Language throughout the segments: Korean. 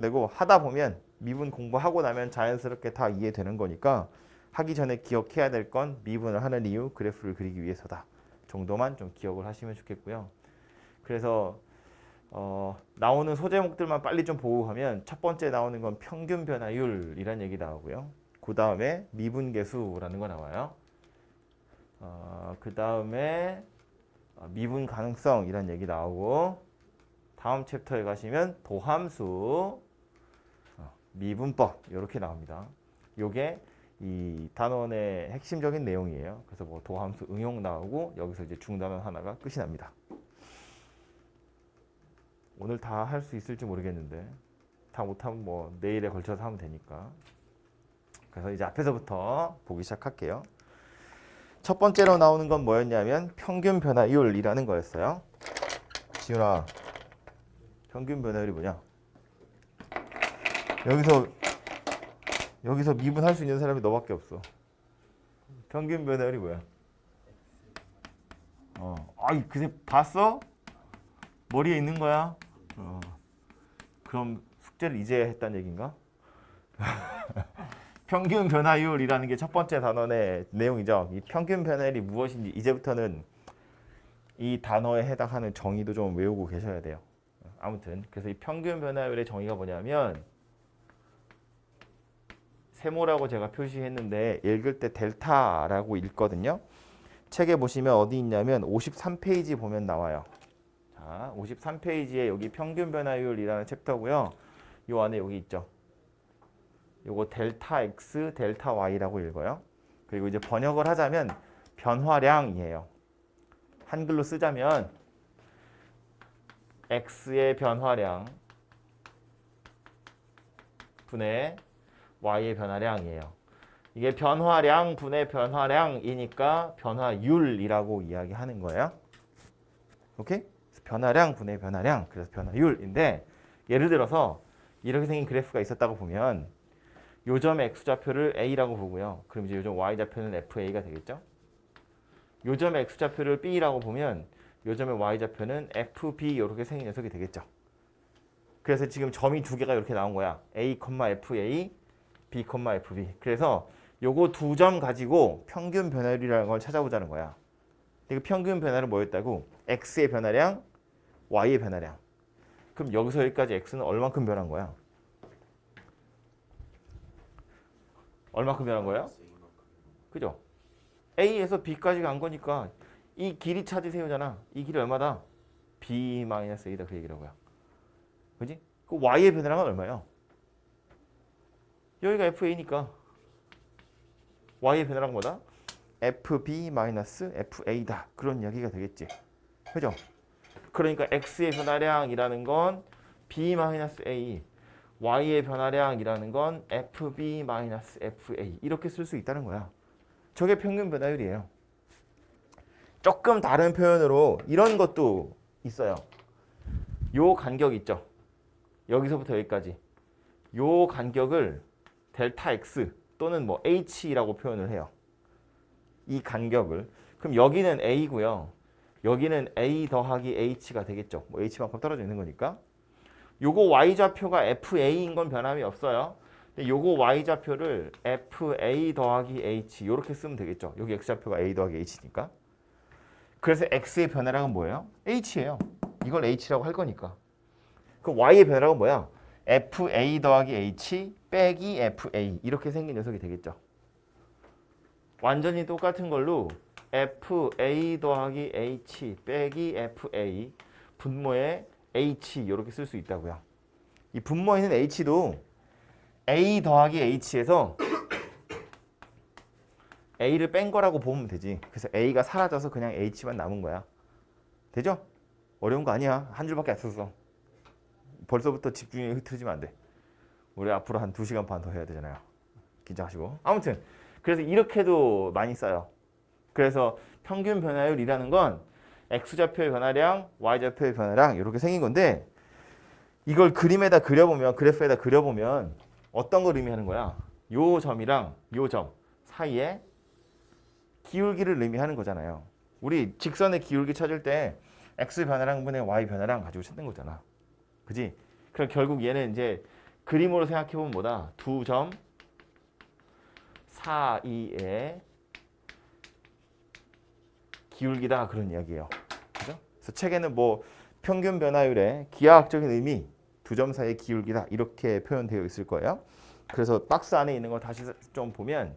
되고 하다 보면 미분 공부하고 나면 자연스럽게 다 이해되는 거니까 하기 전에 기억해야 될 건 미분을 하는 이유, 그래프를 그리기 위해서다 정도만 좀 기억을 하시면 좋겠고요. 그래서 나오는 소제목들만 빨리 좀 보고 가면 첫 번째 나오는 건 평균 변화율이라는 얘기 나오고요. 그 다음에 미분계수라는 거 나와요. 그 다음에 미분 가능성이라는 얘기 나오고 다음 챕터에 가시면 도함수, 미분법 이렇게 나옵니다. 요게 이 단원의 핵심적인 내용이에요. 그래서 뭐 도함수 응용 나오고 여기서 이제 중단원 하나가 끝이 납니다. 오늘 다 할 수 있을지 모르겠는데 다 못하면 뭐 내일에 걸쳐서 하면 되니까. 그래서 이제 앞에서부터 보기 시작할게요. 첫 번째로 나오는 건 뭐였냐면 평균 변화율이라는 거였어요. 지훈아, 평균 변화율이 뭐냐? 여기서 미분할 수 있는 사람이 너밖에 없어. 평균 변화율이 뭐야? 아이, 그새 봤어? 머리에 있는 거야? 그럼 숙제를 이제 했다는 얘기인가? 평균 변화율이라는 게 첫 번째 단원의 내용이죠. 이 평균 변화율이 무엇인지 이제부터는 이 단어에 해당하는 정의도 좀 외우고 계셔야 돼요. 아무튼 그래서 이 평균 변화율의 정의가 뭐냐면 세모라고 제가 표시했는데 읽을 때 델타라고 읽거든요. 책에 보시면 어디 있냐면 53페이지 보면 나와요. 자, 53페이지에 여기 평균 변화율이라는 챕터고요. 요 안에 여기 있죠. 요거 델타 X, 델타 Y라고 읽어요. 그리고 이제 번역을 하자면 변화량이에요. 한글로 쓰자면 X의 변화량 분의 Y의 변화량이에요. 이게 변화량 분의 변화량이니까 변화율이라고 이야기하는 거예요. 오케이? 변화량 분의 변화량, 그래서 변화율인데 예를 들어서 이렇게 생긴 그래프가 있었다고 보면 요점의 X좌표를 A라고 보고요. 그럼 이제 요점 Y좌표는 FA가 되겠죠? 요점의 X좌표를 B라고 보면 요점의 Y좌표는 FB 이렇게 생긴 녀석이 되겠죠. 그래서 지금 점이 두 개가 이렇게 나온 거야. A, FA, B, FB. 그래서 요거 두 점 가지고 평균 변화율이라는 걸 찾아보자는 거야. 그 평균 변화율은 뭐였다고? X의 변화량, Y의 변화량. 그럼 여기서 여기까지 X는 얼만큼 변한 거야? 얼만큼 변한 거야? 그죠? A에서 B까지 간 거니까 이 길이 찾으세요잖아. 이 길이 얼마다? B-A다 그 얘기라고요. 그지? 그 Y의 변화량은 얼마예요? 여기가 FA니까 Y의 변화량 뭐다? FB-FA다. 그런 이야기가 되겠지. 그죠? 그러니까 X의 변화량이라는 건 B-A, Y의 변화량이라는 건 FB-FA 이렇게 쓸 수 있다는 거야. 저게 평균 변화율이에요. 조금 다른 표현으로 이런 것도 있어요. 요 간격 있죠. 여기서부터 여기까지. 요 간격을 델타 X 또는 뭐 H라고 표현을 해요. 이 간격을. 그럼 여기는 A고요. 여기는 A 더하기 H가 되겠죠. 뭐 H만큼 떨어져 있는 거니까. 요거 Y좌표가 FA인 건 변함이 없어요. 근데 요거 Y좌표를 FA 더하기 H 이렇게 쓰면 되겠죠. 여기 X좌표가 A 더하기 H니까. 그래서 X의 변화량은 뭐예요? H예요. 이걸 H라고 할 거니까. 그럼 Y의 변화량은 뭐야? FA 더하기 H 빼기 FA 이렇게 생긴 녀석이 되겠죠. 완전히 똑같은 걸로 FA 더하기 H 빼기 FA 분모에 H 이렇게 쓸 수 있다고요. 이 분모에 있는 H도 A 더하기 H에서 A를 뺀 거라고 보면 되지. 그래서 A가 사라져서 그냥 H만 남은 거야. 되죠? 어려운 거 아니야. 한 줄밖에 안 썼어. 벌써부터 집중이 흐트러지면 안 돼. 우리 앞으로 한 2시간 반 더 해야 되잖아요. 긴장하시고. 아무튼 그래서 이렇게도 많이 써요. 그래서 평균 변화율이라는 건 X좌표의 변화량, Y좌표의 변화량 이렇게 생긴 건데 이걸 그림에다 그려보면 그래프에다 그려보면 어떤 걸 의미하는 거야? 요 점이랑 요 점 사이에 기울기를 의미하는 거잖아요. 우리 직선의 기울기 찾을 때 X 변화량분의 Y 변화량 가지고 찾는 거잖아. 그지? 그럼 결국 얘는 이제 그림으로 생각해보면 뭐다? 두 점 사이의 기울기다 그런 이야기예요. 그죠? 그래서 책에는 뭐 평균 변화율의 기하학적인 의미 두 점 사이의 기울기다 이렇게 표현되어 있을 거예요. 그래서 박스 안에 있는 거 다시 좀 보면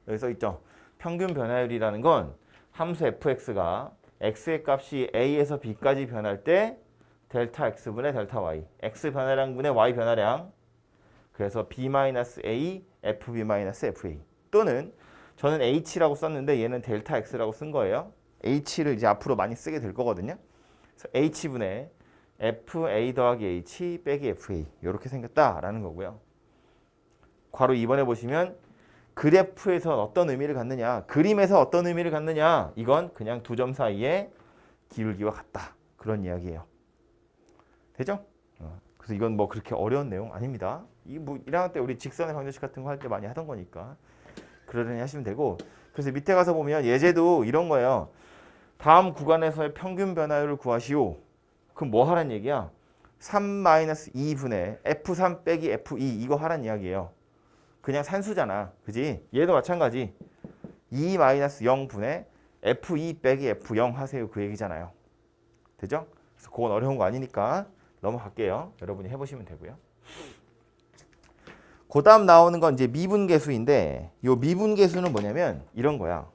여기서 있죠. 평균 변화율이라는 건 함수 fx가 x의 값이 a에서 b까지 변할 때 델타 x분의 델타 y, x 변화량분의 y 변화량, 그래서 b-a, fb-fa 또는 저는 h라고 썼는데 얘는 델타 x라고 쓴 거예요. h를 이제 앞으로 많이 쓰게 될 거거든요. 그래서 h분의 fa 더하기 h 빼기 fa 이렇게 생겼다라는 거고요. 괄호 2번에 보시면 그래프에서 어떤 의미를 갖느냐, 그림에서 어떤 의미를 갖느냐, 이건 그냥 두 점 사이의 기울기와 같다 그런 이야기예요. 되죠? 그래서 이건 뭐 그렇게 어려운 내용 아닙니다. 이 뭐 1학년 때 우리 직선의 방정식 같은 거 할 때 많이 하던 거니까 그러려니 하시면 되고. 그래서 밑에 가서 보면 예제도 이런 거예요. 다음 구간에서의 평균 변화율을 구하시오. 그럼 뭐 하란 얘기야? 3-2분의 F3 빼기 F2 이거 하란 이야기예요. 그냥 산수잖아. 그지? 얘도 마찬가지. 2-0분의 F2 빼기 F0 하세요. 그 얘기잖아요. 되죠? 그래서 그건 어려운 거 아니니까 넘어갈게요. 여러분이 해보시면 되고요. 그 다음 나오는 건 이제 미분계수인데 이 미분계수는 뭐냐면 이런 거야.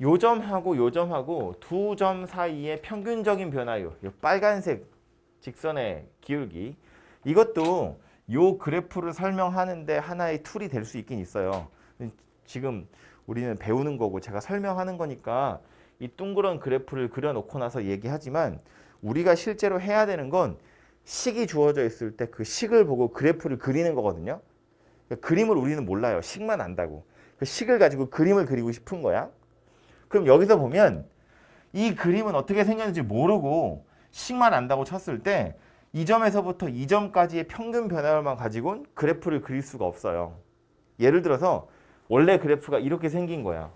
요 점하고 요 점하고 두 점 사이의 평균적인 변화율, 요 빨간색 직선의 기울기, 이것도 요 그래프를 설명하는데 하나의 툴이 될 수 있긴 있어요. 지금 우리는 배우는 거고 제가 설명하는 거니까 이 둥그런 그래프를 그려놓고 나서 얘기하지만 우리가 실제로 해야 되는 건 식이 주어져 있을 때 그 식을 보고 그래프를 그리는 거거든요. 그러니까 그림을 우리는 몰라요. 식만 안다고. 그 식을 가지고 그림을 그리고 싶은 거야. 그럼 여기서 보면 이 그림은 어떻게 생겼는지 모르고 식만 안다고 쳤을 때 이 점에서부터 이 점까지의 평균 변화율만 가지고는 그래프를 그릴 수가 없어요. 예를 들어서 원래 그래프가 이렇게 생긴 거야.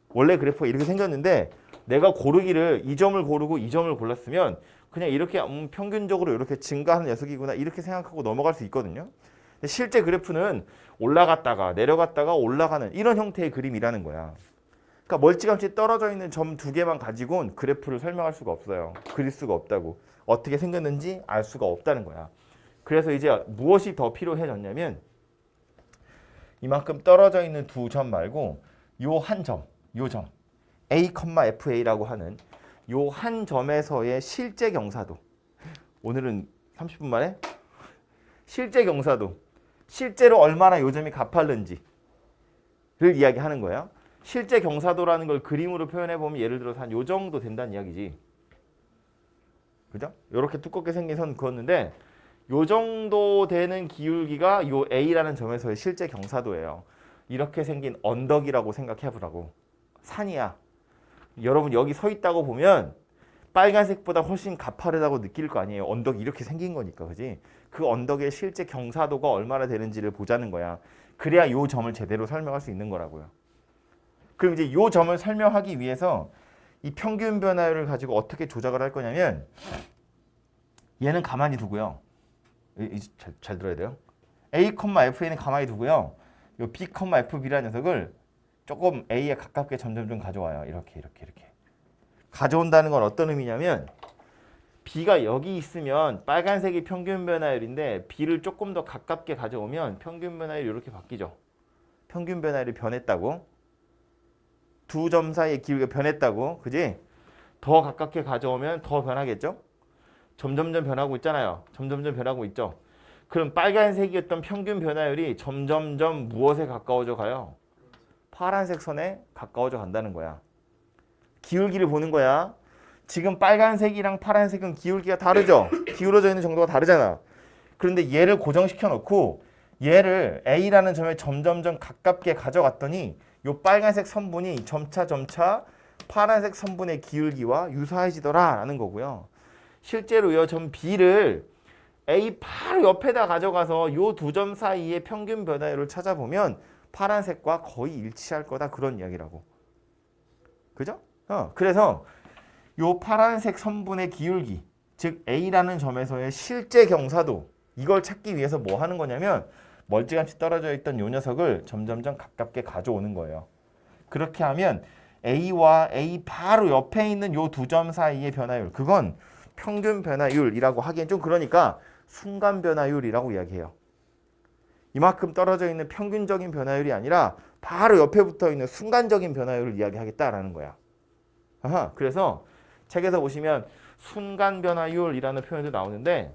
원래 그래프가 이렇게 생겼는데 내가 고르기를 이 점을 고르고 이 점을 골랐으면 그냥 이렇게 평균적으로 이렇게 증가하는 녀석이구나 이렇게 생각하고 넘어갈 수 있거든요. 근데 실제 그래프는 올라갔다가 내려갔다가 올라가는 이런 형태의 그림이라는 거야. 그러니까 멀찌감치 떨어져 있는 점 두 개만 가지고는 그래프를 설명할 수가 없어요. 그릴 수가 없다고. 어떻게 생겼는지 알 수가 없다는 거야. 그래서 이제 무엇이 더 필요해졌냐면 이만큼 떨어져 있는 두 점 말고 요 한 점, 요 점 A, FA라고 하는 요 한 점에서의 실제 경사도. 오늘은 30분 만에 실제 경사도. 실제로 얼마나 요 점이 가팔른지를 이야기하는 거예요. 실제 경사도라는 걸 그림으로 표현해 보면 예를 들어서 한 요 정도 된다는 이야기지. 그죠? 이렇게 두껍게 생긴 선 그었는데 요 정도 되는 기울기가 요 A라는 점에서의 실제 경사도예요. 이렇게 생긴 언덕이라고 생각해 보라고. 산이야. 여러분 여기 서 있다고 보면 빨간색보다 훨씬 가파르다고 느낄 거 아니에요. 언덕이 이렇게 생긴 거니까. 그지? 그 언덕의 실제 경사도가 얼마나 되는지를 보자는 거야. 그래야 요 점을 제대로 설명할 수 있는 거라고요. 그럼 이제 요 점을 설명하기 위해서 이 평균 변화율을 가지고 어떻게 조작을 할 거냐면 얘는 가만히 두고요. 잘 들어야 돼요. A, FA는 가만히 두고요. 요 B, FB라는 녀석을 조금 A에 가깝게 점점 가져와요. 이렇게. 가져온다는 건 어떤 의미냐면 B가 여기 있으면 빨간색이 평균 변화율인데 B를 조금 더 가깝게 가져오면 평균 변화율이 이렇게 바뀌죠. 평균 변화율이 변했다고. 두 점 사이의 기울기가 변했다고. 그지? 더 가깝게 가져오면 더 변하겠죠? 점점점 변하고 있잖아요. 점점점 변하고 있죠. 그럼 빨간색이었던 평균 변화율이 점점점 무엇에 가까워져 가요? 파란색 선에 가까워져 간다는 거야. 기울기를 보는 거야. 지금 빨간색이랑 파란색은 기울기가 다르죠? 기울어져 있는 정도가 다르잖아. 그런데 얘를 고정시켜 놓고 얘를 A라는 점에 점점점 가깝게 가져갔더니 요 빨간색 선분이 점차 파란색 선분의 기울기와 유사해지더라라는 거고요. 실제로 이 점 B를 A 바로 옆에다 가져가서 요 두 점 사이의 평균 변화율을 찾아보면 파란색과 거의 일치할 거다 그런 이야기라고. 그죠? 그래서 요 파란색 선분의 기울기 즉 A라는 점에서의 실제 경사도 이걸 찾기 위해서 뭐 하는 거냐면 멀찌감치 떨어져 있던 요 녀석을 점점점 가깝게 가져오는 거예요. 그렇게 하면 A와 A 바로 옆에 있는 요 두 점 사이의 변화율 그건 평균 변화율이라고 하기엔 좀 그러니까 순간 변화율이라고 이야기해요. 이만큼 떨어져 있는 평균적인 변화율이 아니라 바로 옆에 붙어 있는 순간적인 변화율을 이야기하겠다라는 거야. 아하, 그래서 책에서 보시면 순간 변화율이라는 표현도 나오는데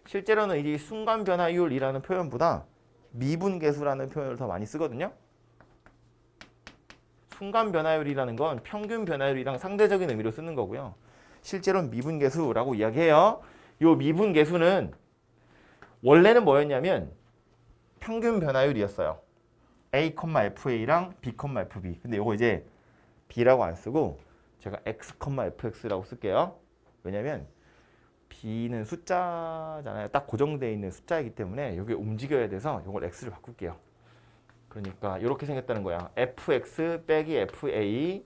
실제로는 이 순간 변화율이라는 표현보다 미분계수라는 표현을 더 많이 쓰거든요. 순간 변화율이라는 건 평균 변화율이랑 상대적인 의미로 쓰는 거고요. 실제로는 미분계수라고 이야기해요. 이 미분계수는 원래는 뭐였냐면 평균 변화율이었어요. A, FA랑 B, FB. 근데 이거 이제 B라고 안 쓰고 제가 X, FX라고 쓸게요. 왜냐면 B는 숫자잖아요. 딱 고정되어 있는 숫자이기 때문에 이게 움직여야 돼서 이걸 X를 바꿀게요. 그러니까 이렇게 생겼다는 거야. fx 빼기 fa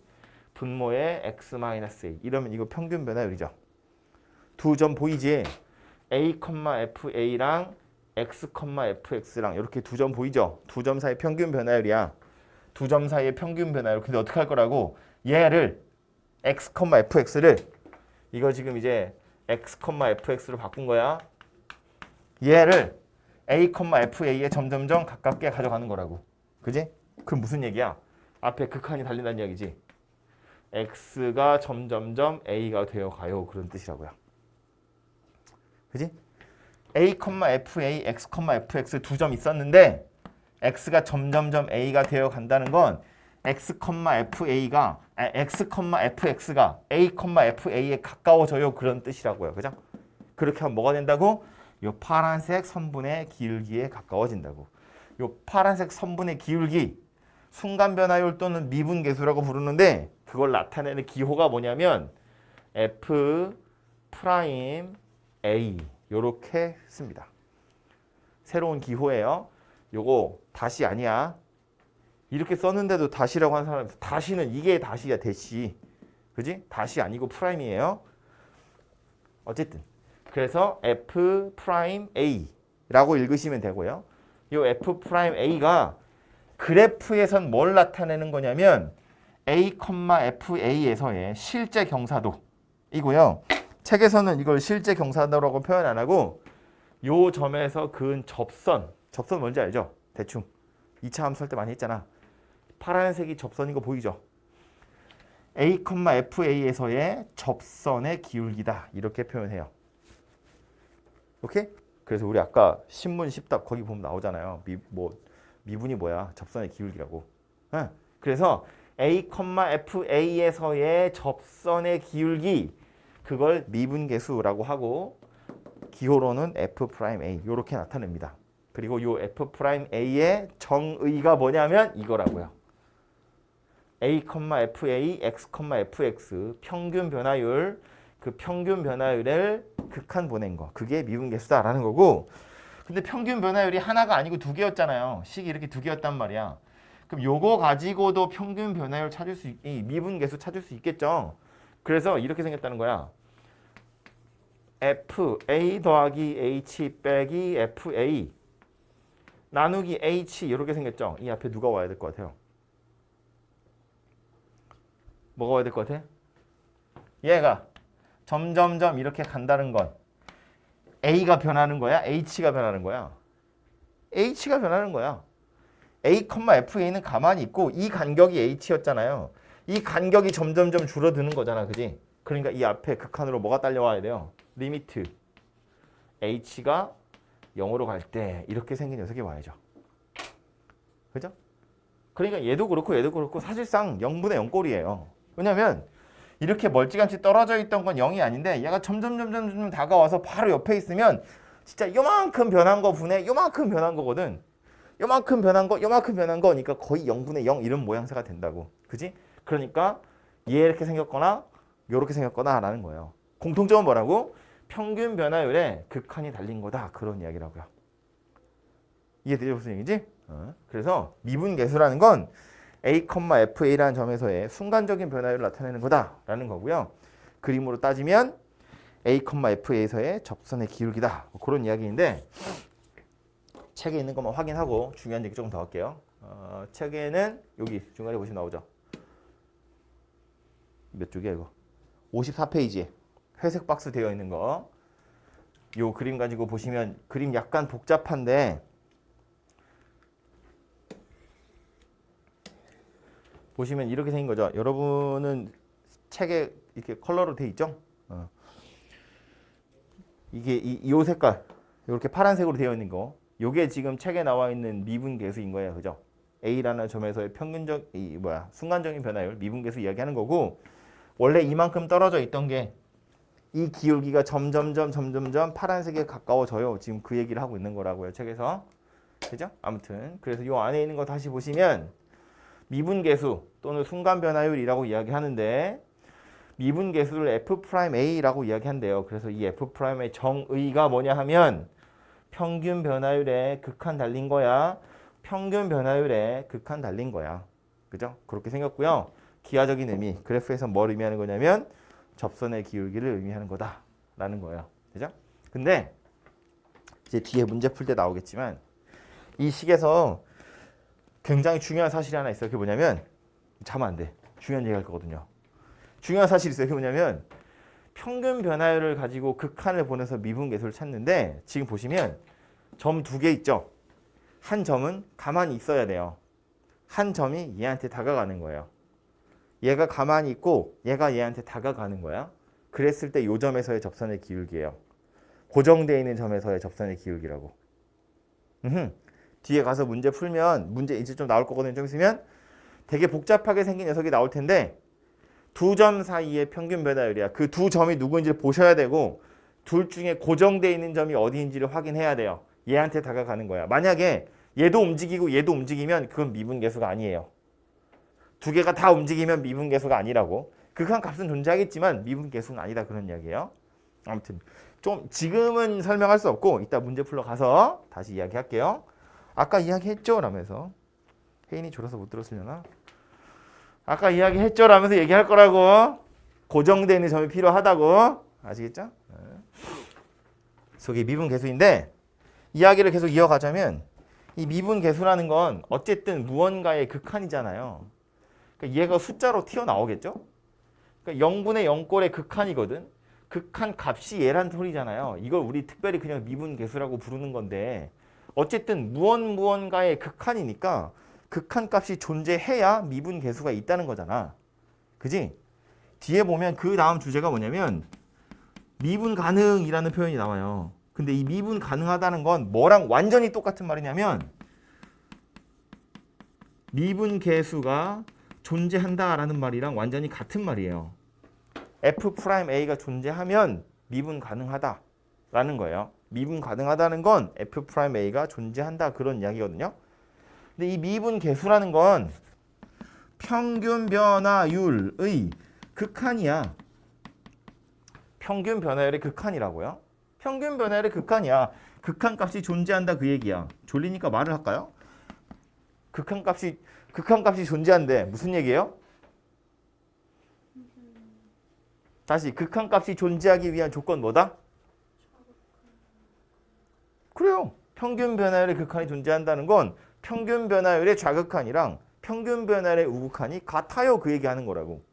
분모의 x-a 이러면 이거 평균 변화율이죠. 두 점 보이지? a, fa랑 x, fx랑 이렇게 두 점 보이죠? 두 점 사이 평균 변화율이야. 두 점 사이의 평균 변화율. 근데 어떻게 할 거라고? 얘를 x, fx를 이거 지금 이제 x, fx로 바꾼 거야. 얘를 a, fa에 점점점 가깝게 가져가는 거라고. 그지? 그럼 무슨 얘기야? 앞에 극한이 달린다는 이야기지. x가 점점점 a가 되어가요. 그런 뜻이라고요. 그지? a, fa, x, fx 두 점 있었는데 x가 점점점 a가 되어간다는 건 x, fa가 x, fx가 a, fa에 가까워져요. 그런 뜻이라고요. 그죠? 그렇게 하면 뭐가 된다고? 이 파란색 선분의 기울기에 가까워진다고. 이 파란색 선분의 기울기 순간 변화율 또는 미분계수라고 부르는데 그걸 나타내는 기호가 뭐냐면 F 프라임 A 요렇게 씁니다. 새로운 기호예요. 요거 다시 아니야. 이렇게 썼는데도 다시라고 하는 사람 다시는 이게 다시야 대시. 그지? 다시 아니고 프라임이에요. 어쨌든 그래서 F 프라임 A라고 읽으시면 되고요. 이 F 프라임 A가 그래프에선 뭘 나타내는 거냐면 A, FA에서의 실제 경사도이고요. 책에서는 이걸 실제 경사도라고 표현 안 하고 요 점에서 그은 접선 뭔지 알죠? 대충 2차 함수 할 때 많이 했잖아. 파란색이 접선인 거 보이죠? A, FA에서의 접선의 기울기다 이렇게 표현해요. 오케이? 그래서 우리 아까 신문 10답 거기 보면 나오잖아요. 미분이 뭐야? 접선의 기울기라고. 응. 그래서 A, FA에서의 접선의 기울기 그걸 미분계수라고 하고 기호로는 F'A 이렇게 나타냅니다. 그리고 이 F'A의 정의가 뭐냐면 이거라고요. A, FA, X, FX 평균 변화율 그 평균 변화율을 극한 보낸 거. 그게 미분계수다라는 거고. 근데 평균 변화율이 하나가 아니고 두 개였잖아요. 식이 이렇게 두 개였단 말이야. 그럼 요거 가지고도 평균 변화율 찾을 수 미분계수 찾을 수 있겠죠. 그래서 이렇게 생겼다는 거야. FA 더하기 H 빼기 FA 나누기 H 이렇게 생겼죠. 이 앞에 누가 와야 될 것 같아요? 뭐가 와야 될 것 같아? 얘가 점점점 이렇게 간다는 건 A가 변하는 거야? H가 변하는 거야? H가 변하는 거야. A, FA는 가만히 있고 이 간격이 H였잖아요. 이 간격이 점점점 줄어드는 거잖아. 그지? 그러니까 이 앞에 극한으로 뭐가 딸려와야 돼요? 리미트 H가 0으로 갈 때 이렇게 생긴 녀석이 와야죠. 그죠? 그러니까 얘도 그렇고 사실상 0분의 0 꼴이에요. 왜냐면 이렇게 멀찌감치 떨어져 있던 건 0이 아닌데 얘가 점점 다가와서 바로 옆에 있으면 진짜 요만큼 변한 거 분의 요만큼 변한 거거든. 요만큼 변한 거니까 거의 0분의 0 이런 모양새가 된다고. 그지? 그러니까 얘 이렇게 생겼거나 요렇게 생겼거나 라는 거예요. 공통점은 뭐라고? 평균 변화율에 극한이 달린 거다. 그런 이야기라고요. 이해되죠? 무슨 얘기지? 그래서 미분계수라는 건 A, FA라는 점에서의 순간적인 변화율을 나타내는 거다라는 거고요. 그림으로 따지면 A, F에서의 접선의 기울기다. 뭐 그런 이야기인데 책에 있는 것만 확인하고 중요한 얘기 조금 더 할게요. 책에는 여기 중간에 보시면 나오죠. 몇 쪽이야 이거? 54페이지에 회색 박스 되어 있는 거. 요 그림 가지고 보시면 그림 약간 복잡한데 보시면 이렇게 생긴 거죠. 여러분은 책에 이렇게 컬러로 돼 있죠? 이게 요 색깔 이렇게 파란색으로 되어 있는 거. 요게 지금 책에 나와 있는 미분계수인 거예요. 그죠? A라는 점에서의 평균적 순간적인 변화율 미분계수 이야기하는 거고 원래 이만큼 떨어져 있던 게 이 기울기가 점점점 파란색에 가까워져요. 지금 그 얘기를 하고 있는 거라고요. 책에서. 그죠? 아무튼 그래서 요 안에 있는 거 다시 보시면 미분계수 또는 순간변화율이라고 이야기하는데 미분계수를 F'A라고 이야기한대요. 그래서 이 F'의 정의가 뭐냐 하면 평균 변화율에 극한 달린 거야. 평균 변화율에 극한 달린 거야. 그죠? 그렇게 생겼고요. 기하적인 의미, 그래프에서 뭘 의미하는 거냐면 접선의 기울기를 의미하는 거다라는 거예요. 그죠? 근데 이제 뒤에 문제 풀 때 나오겠지만 이 식에서 굉장히 중요한 사실이 하나 있어요. 그게 뭐냐면 자면 안 돼. 중요한 얘기 할 거거든요. 중요한 사실이 있어요. 그게 뭐냐면 평균 변화율을 가지고 극한을 보내서 미분계수를 찾는데 지금 보시면 점 두 개 있죠. 한 점은 가만히 있어야 돼요. 한 점이 얘한테 다가가는 거예요. 얘가 가만히 있고 얘가 얘한테 다가가는 거야. 그랬을 때 요 점에서의 접선의 기울기예요. 고정되어 있는 점에서의 접선의 기울기라고. 뒤에 가서 문제 풀면 문제 이제 좀 나올 거거든요. 좀 있으면 되게 복잡하게 생긴 녀석이 나올 텐데 두 점 사이의 평균 변화율이야. 그 두 점이 누구인지를 보셔야 되고 둘 중에 고정되어 있는 점이 어디인지를 확인해야 돼요. 얘한테 다가가는 거야. 만약에 얘도 움직이고 얘도 움직이면 그건 미분계수가 아니에요. 두 개가 다 움직이면 미분계수가 아니라고. 극한 값은 존재하겠지만 미분계수는 아니다 그런 이야기예요. 아무튼 좀 지금은 설명할 수 없고 이따 문제 풀러 가서 다시 이야기할게요. 아까 이야기했죠? 라면서 혜인이 졸아서 못 들었으려나? 아까 이야기했죠? 라면서 얘기할 거라고. 고정되어 있는 점이 필요하다고. 아시겠죠? 속이 미분계수인데 이야기를 계속 이어가자면 이 미분계수라는 건 어쨌든 무언가의 극한이잖아요. 그러니까 얘가 숫자로 튀어나오겠죠? 그러니까 0분의 0꼴의 극한이거든. 극한 값이 얘란 소리잖아요. 이걸 우리 특별히 그냥 미분계수라고 부르는 건데 어쨌든 무언가의 극한이니까 극한 값이 존재해야 미분계수가 있다는 거잖아. 그지? 뒤에 보면 그 다음 주제가 뭐냐면 미분 가능이라는 표현이 나와요. 근데 이 미분 가능하다는 건 뭐랑 완전히 똑같은 말이냐면 미분계수가 존재한다라는 말이랑 완전히 같은 말이에요. F'A가 존재하면 미분 가능하다라는 거예요. 미분 가능하다는 건 F'A가 존재한다 그런 이야기거든요. 근데 이 미분 계수라는 건 평균 변화율의 극한이야. 평균 변화율의 극한이라고요. 평균 변화율의 극한이야. 극한 값이 존재한다 그 얘기야. 졸리니까 말을 할까요? 극한 값이 존재한대. 무슨 얘기예요? 다시 극한 값이 존재하기 위한 조건 뭐다? 그래요. 평균 변화율의 극한이 존재한다는 건 평균 변화율의 좌극한이랑 평균 변화율의 우극한이 같아요. 그 얘기하는 거라고.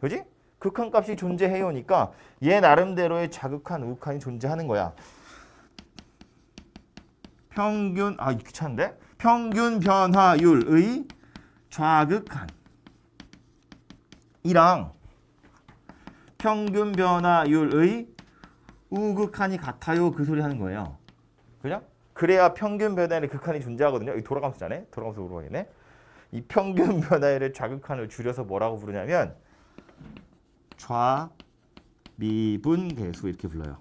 그지? 극한 값이 존재해요니까 얘 나름대로의 좌극한, 우극한이 존재하는 거야. 귀찮은데? 평균 변화율의 좌극한이랑 평균 변화율의 우극한이 같아요. 그 소리 하는 거예요. 그죠? 그래야 평균 변화율의 극한이 존재하거든요. 이 돌아가면서 자네? 돌아가면서 물어봐야겠네. 이 평균 변화율의 좌극한을 줄여서 뭐라고 부르냐면 좌미분계수 이렇게 불러요.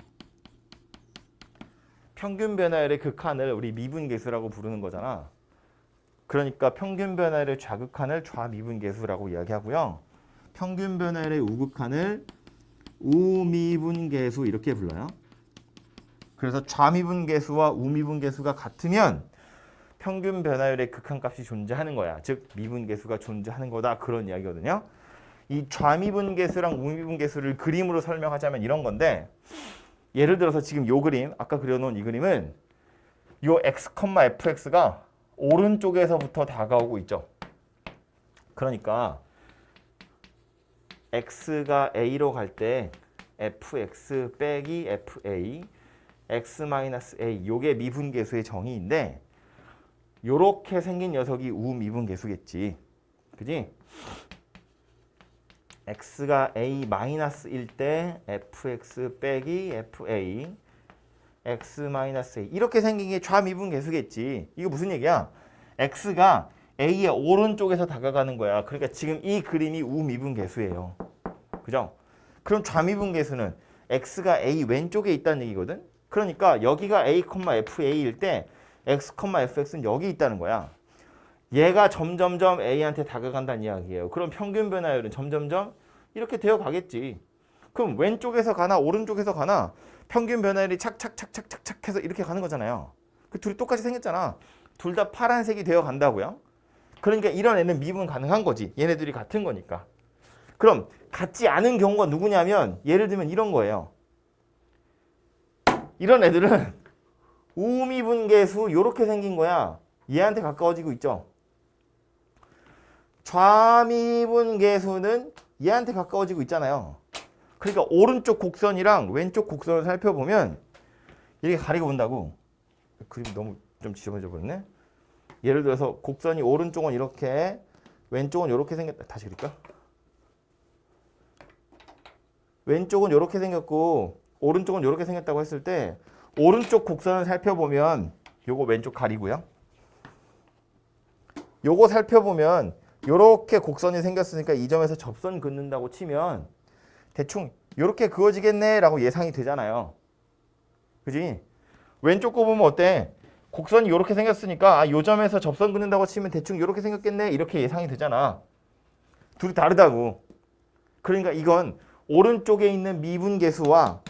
평균 변화율의 극한을 우리 미분계수라고 부르는 거잖아. 그러니까 평균 변화율의 좌극한을 좌미분계수라고 이야기하고요. 평균 변화율의 우극한을 우미분계수 이렇게 불러요. 그래서 좌미분계수와 우미분계수가 같으면 평균 변화율의 극한값이 존재하는 거야. 즉 미분계수가 존재하는 거다. 그런 이야기거든요. 이 좌미분계수랑 우미분계수를 그림으로 설명하자면 이런 건데 예를 들어서 지금 요 그림, 아까 그려놓은 이 그림은 요 x, fx가 오른쪽에서부터 다가오고 있죠. 그러니까 x가 a로 갈 때 fx 빼기 fa x-a 요게 미분계수의 정의인데 요렇게 생긴 녀석이 우미분계수겠지. 그지? x가 a-1일 때 fx 빼기 fa x-a 이렇게 생긴 게 좌미분계수겠지. 이거 무슨 얘기야? x가 a의 오른쪽에서 다가가는 거야. 그러니까 지금 이 그림이 우미분계수예요. 그죠? 그럼 좌미분계수는 x가 a 왼쪽에 있다는 얘기거든. 그러니까 여기가 a, fa일 때 x, fx는 여기 있다는 거야. 얘가 점점점 a한테 다가간다는 이야기예요. 그럼 평균 변화율은 점점점 이렇게 되어 가겠지. 그럼 왼쪽에서 가나 오른쪽에서 가나 평균 변화율이 착착착착착착 해서 이렇게 가는 거잖아요. 그 둘이 똑같이 생겼잖아. 둘 다 파란색이 되어 간다고요. 그러니까 이런 애는 미분 가능한 거지. 얘네들이 같은 거니까. 그럼 같지 않은 경우가 누구냐면 예를 들면 이런 거예요. 이런 애들은 우미분계수 이렇게 생긴 거야. 얘한테 가까워지고 있죠. 좌미분계수는 얘한테 가까워지고 있잖아요. 그러니까 오른쪽 곡선이랑 왼쪽 곡선을 살펴보면 이렇게 가리고 본다고. 그림이 너무 좀 지저분해져 버렸네. 예를 들어서 곡선이 오른쪽은 이렇게 왼쪽은 이렇게 생겼다. 다시 그릴까? 왼쪽은 이렇게 생겼고 오른쪽은 이렇게 생겼다고 했을 때 오른쪽 곡선을 살펴보면 요거 왼쪽 가리고요. 요거 살펴보면 요렇게 곡선이 생겼으니까 이 점에서 접선 긋는다고 치면 대충 요렇게 그어지겠네 라고 예상이 되잖아요. 그지? 왼쪽 거 보면 어때? 곡선이 요렇게 생겼으니까 요 점에서 접선 긋는다고 치면 대충 요렇게 생겼겠네 이렇게 예상이 되잖아. 둘이 다르다고. 그러니까 이건 오른쪽에 있는 미분계수와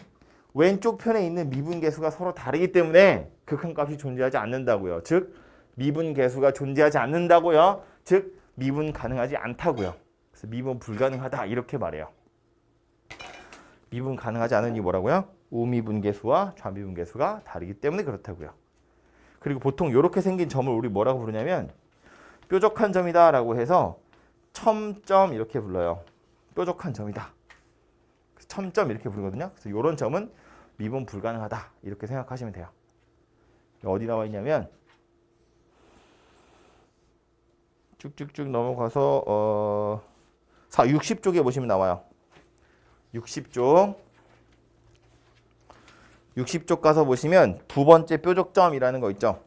왼쪽 편에 있는 미분계수가 서로 다르기 때문에 극한값이 존재하지 않는다고요. 즉 미분계수가 존재하지 않는다고요. 즉 미분 가능하지 않다고요. 그래서 미분 불가능하다 이렇게 말해요. 미분 가능하지 않으니 뭐라고요? 우미분계수와 좌미분계수가 다르기 때문에 그렇다고요. 그리고 보통 이렇게 생긴 점을 우리 뭐라고 부르냐면 뾰족한 점이다 라고 해서 첨점 이렇게 불러요. 뾰족한 점이다. 첨점 이렇게 부르거든요. 그래서 이런 점은 미분 불가능하다 이렇게 생각하시면 돼요. 어디 나와 있냐면 쭉쭉쭉 넘어가서 60쪽에 보시면 나와요. 60쪽 가서 보시면 두 번째 뾰족점이라는 거 있죠.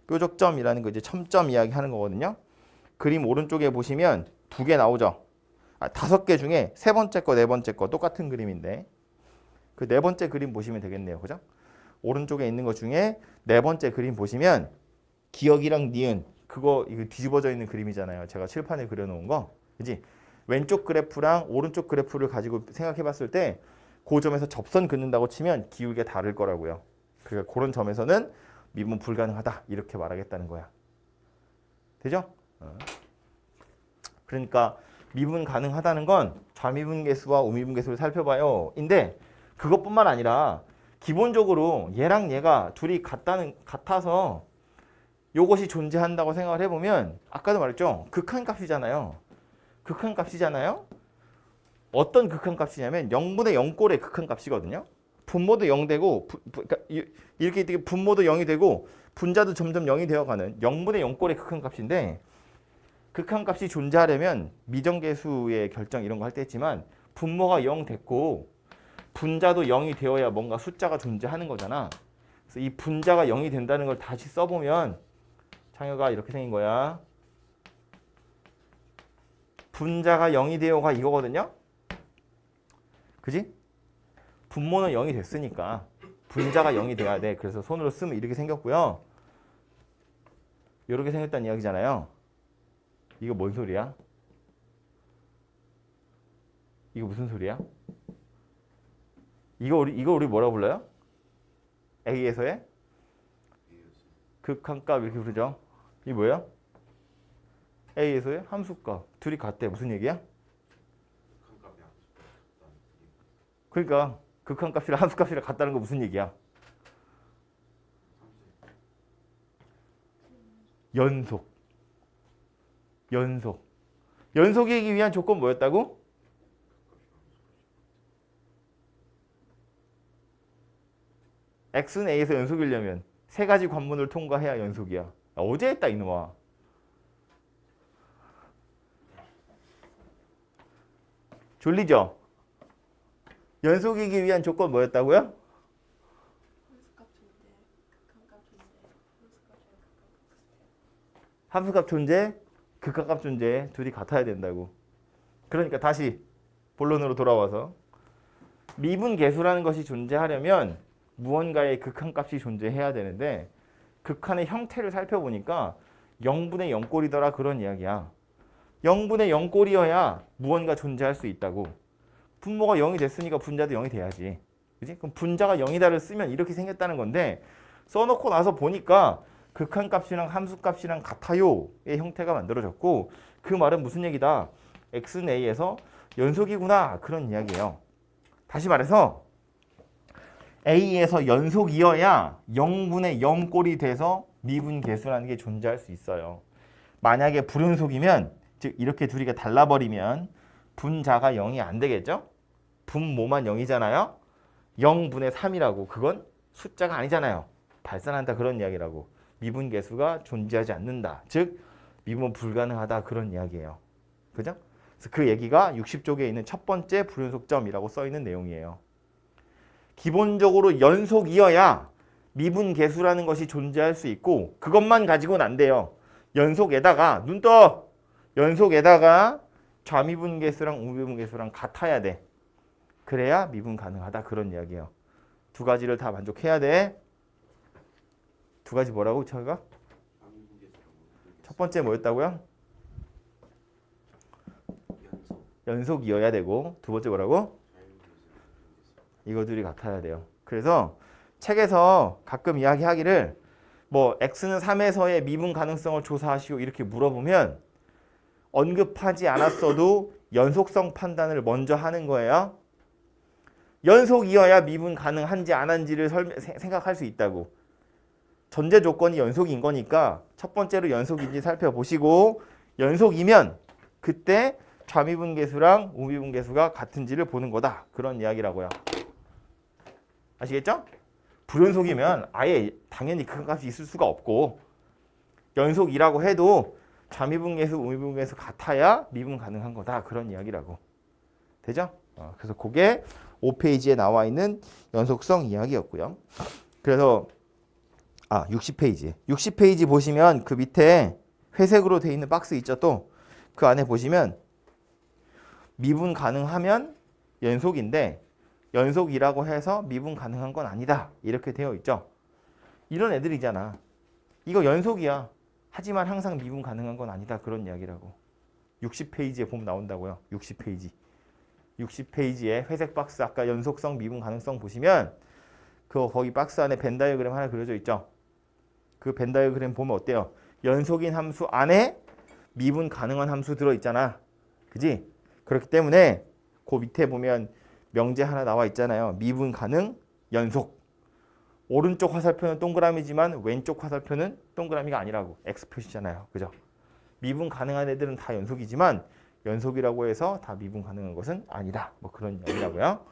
뾰족점이라는 거 이제 첨점 이야기 하는 거거든요. 그림 오른쪽에 보시면 두 개 나오죠. 5개 중에 세 번째 거, 네 번째 거 똑같은 그림인데 그 네 번째 그림 보시면 되겠네요. 그죠? 오른쪽에 있는 것 중에 네 번째 그림 보시면 기억이랑 니은 그거 이거 뒤집어져 있는 그림이잖아요. 제가 칠판에 그려놓은 거. 그지? 왼쪽 그래프랑 오른쪽 그래프를 가지고 생각해 봤을 때 그 점에서 접선 긋는다고 치면 기울기가 다를 거라고요. 그러니까 그런 점에서는 미분 불가능하다 이렇게 말하겠다는 거야. 되죠? 그러니까 미분 가능하다는 건 좌미분계수와 우미분계수를 살펴봐요. 인데 그것뿐만 아니라 기본적으로 얘랑 얘가 둘이 같아서 요것이 존재한다고 생각을 해보면 아까도 말했죠. 극한값이잖아요. 극한값이잖아요. 어떤 극한값이냐면 0분의 0꼴의 극한값이거든요. 분모도 0 되고 그러니까 이렇게 분모도 0이 되고 분자도 점점 0이 되어가는 0분의 0꼴의 극한값인데 극한값이 존재하려면 미정계수의 결정 이런 거 할 때 했지만 분모가 0 됐고 분자도 0이 되어야 뭔가 숫자가 존재하는 거잖아. 그래서 이 분자가 0이 된다는 걸 다시 써보면 창효가 이렇게 생긴 거야. 분자가 0이 되어가 이거거든요. 그지? 분모는 0이 됐으니까 분자가 0이 돼야 돼. 그래서 손으로 쓰면 이렇게 생겼고요. 이렇게 생겼다는 이야기잖아요. 이거 뭔 소리야? 이거 무슨 소리야? 이거 우리 뭐라고 불러요? A에서의 극한값 이렇게 부르죠. 이게 뭐예요? A에서의 함수값. 둘이 같대. 무슨 얘기야? 그러니까 극한값이랑 함수값이랑 같다는 거 무슨 얘기야? 연속. 연속이기 위한 조건 뭐였다고? x는 a에서 연속이려면 세 가지 관문을 통과해야 연속이야. 어제 했다 이놈아. 졸리죠? 연속이기 위한 조건 뭐였다고요? 함수값 존재, 극한값 존재 둘이 같아야 된다고. 그러니까 다시 본론으로 돌아와서 미분계수라는 것이 존재하려면 무언가의 극한값이 존재해야 되는데 극한의 형태를 살펴보니까 0분의 0꼴이더라 그런 이야기야. 0분의 0꼴이어야 무언가 존재할 수 있다고. 분모가 0이 됐으니까 분자도 0이 돼야지. 그지? 그럼 분자가 0이다를 쓰면 이렇게 생겼다는 건데 써놓고 나서 보니까 극한값이랑 함수값이랑 같아요의 형태가 만들어졌고 그 말은 무슨 얘기다? x는 a에서 연속이구나 그런 이야기예요. 다시 말해서 a에서 연속이어야 0분의 0꼴이 돼서 미분계수라는 게 존재할 수 있어요. 만약에 불연속이면 즉 이렇게 둘이가 달라버리면 분자가 0이 안 되겠죠? 분모만 0이잖아요. 0분의 3이라고 그건 숫자가 아니잖아요. 발산한다 그런 이야기라고. 미분계수가 존재하지 않는다. 즉 미분 불가능하다 그런 이야기예요. 그죠? 그래서 그 얘기가 60쪽에 있는 첫 번째 불연속점이라고 써 있는 내용이에요. 기본적으로 연속이어야 미분계수라는 것이 존재할 수 있고 그것만 가지고는 안 돼요. 연속에다가 눈 떠! 연속에다가 좌미분계수랑 우미분계수랑 같아야 돼. 그래야 미분 가능하다 그런 이야기예요. 두 가지를 다 만족해야 돼. 두 가지 뭐라고 저희가? 첫 번째 뭐였다고요? 연속이어야 되고 두 번째 뭐라고? 이거들이 같아야 돼요. 그래서 책에서 가끔 이야기하기를 뭐 x는 3에서의 미분 가능성을 조사하시오 이렇게 물어보면 언급하지 않았어도 연속성 판단을 먼저 하는 거예요. 연속이어야 미분 가능한지 안 한지를 생각할 수 있다고. 전제 조건이 연속인 거니까 첫 번째로 연속인지 살펴보시고 연속이면 그때 좌미분계수랑 우미분계수가 같은지를 보는 거다. 그런 이야기라고요. 아시겠죠? 불연속이면 아예 당연히 그 값이 있을 수가 없고 연속이라고 해도 좌미분계수, 우미분계수 같아야 미분 가능한 거다. 그런 이야기라고. 되죠? 그래서 그게 5페이지에 나와 있는 연속성 이야기였고요. 그래서 60페이지. 60페이지 보시면 그 밑에 회색으로 돼 있는 박스 있죠? 또 그 안에 보시면 미분 가능하면 연속인데 연속이라고 해서 미분 가능한 건 아니다. 이렇게 되어 있죠? 이런 애들이잖아. 이거 연속이야. 하지만 항상 미분 가능한 건 아니다. 그런 이야기라고. 60페이지에 보면 나온다고요. 60페이지. 60페이지에 회색 박스 아까 연속성, 미분 가능성 보시면 거기 박스 안에 벤 다이어그램 하나 그려져 있죠? 그 벤 다이어그램 보면 어때요? 연속인 함수 안에 미분 가능한 함수 들어있잖아. 그지? 그렇기 때문에 그 밑에 보면 명제 하나 나와 있잖아요. 미분 가능, 연속. 오른쪽 화살표는 동그라미지만 왼쪽 화살표는 동그라미가 아니라고. X 표시잖아요. 그죠? 미분 가능한 애들은 다 연속이지만 연속이라고 해서 다 미분 가능한 것은 아니다. 뭐 그런 이야기라고요.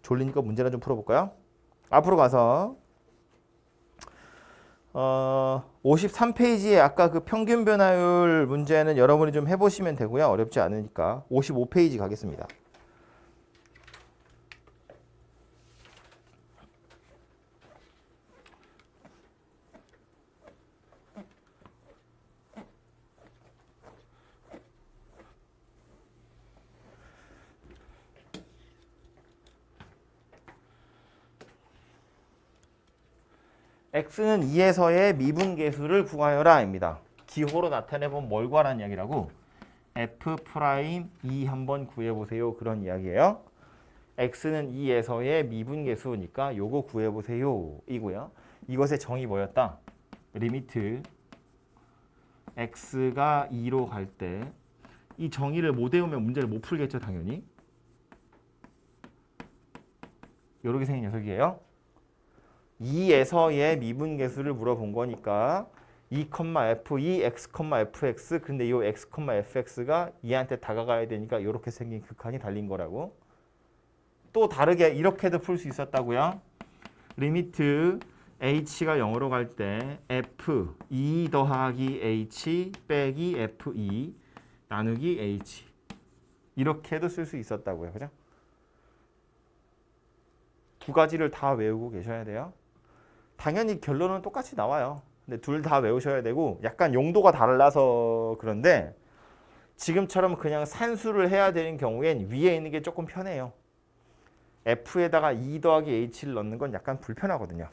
졸리니까 문제나 좀 풀어볼까요? 앞으로 가서 53페이지에 아까 그 평균 변화율 문제는 여러분이 좀 해보시면 되고요. 어렵지 않으니까 55페이지 가겠습니다. x는 2에서의 미분계수를 구하여라 입니다. 기호로 나타내보면 뭘 구하라는 이야기라고? f'2 한번 구해보세요. 그런 이야기예요. x는 2에서의 미분계수니까 요거 구해보세요. 이고요. 이것의 정의 뭐였다? 리미트 x가 2로 갈 때 이 정의를 못 외우면 문제를 못 풀겠죠, 당연히. 요렇게 생긴 녀석이에요. 2에서의 미분계수를 물어본 거니까 2,f2, x, fx. 근데 이 x, fx가 얘한테 다가가야 되니까 요렇게 생긴 극한이 달린 거라고. 또 다르게 이렇게도 풀 수 있었다고요. 리미트 h가 0으로 갈 때 f 2 더하기 h 빼기 f2 나누기 h. 이렇게도 쓸 수 있었다고요. 그죠? 두 가지를 다 외우고 계셔야 돼요. 당연히 결론은 똑같이 나와요. 근데 둘 다 외우셔야 되고 약간 용도가 달라서 그런데 지금처럼 그냥 산수를 해야 되는 경우엔 위에 있는 게 조금 편해요. f에다가 2 더하기 h를 넣는 건 약간 불편하거든요.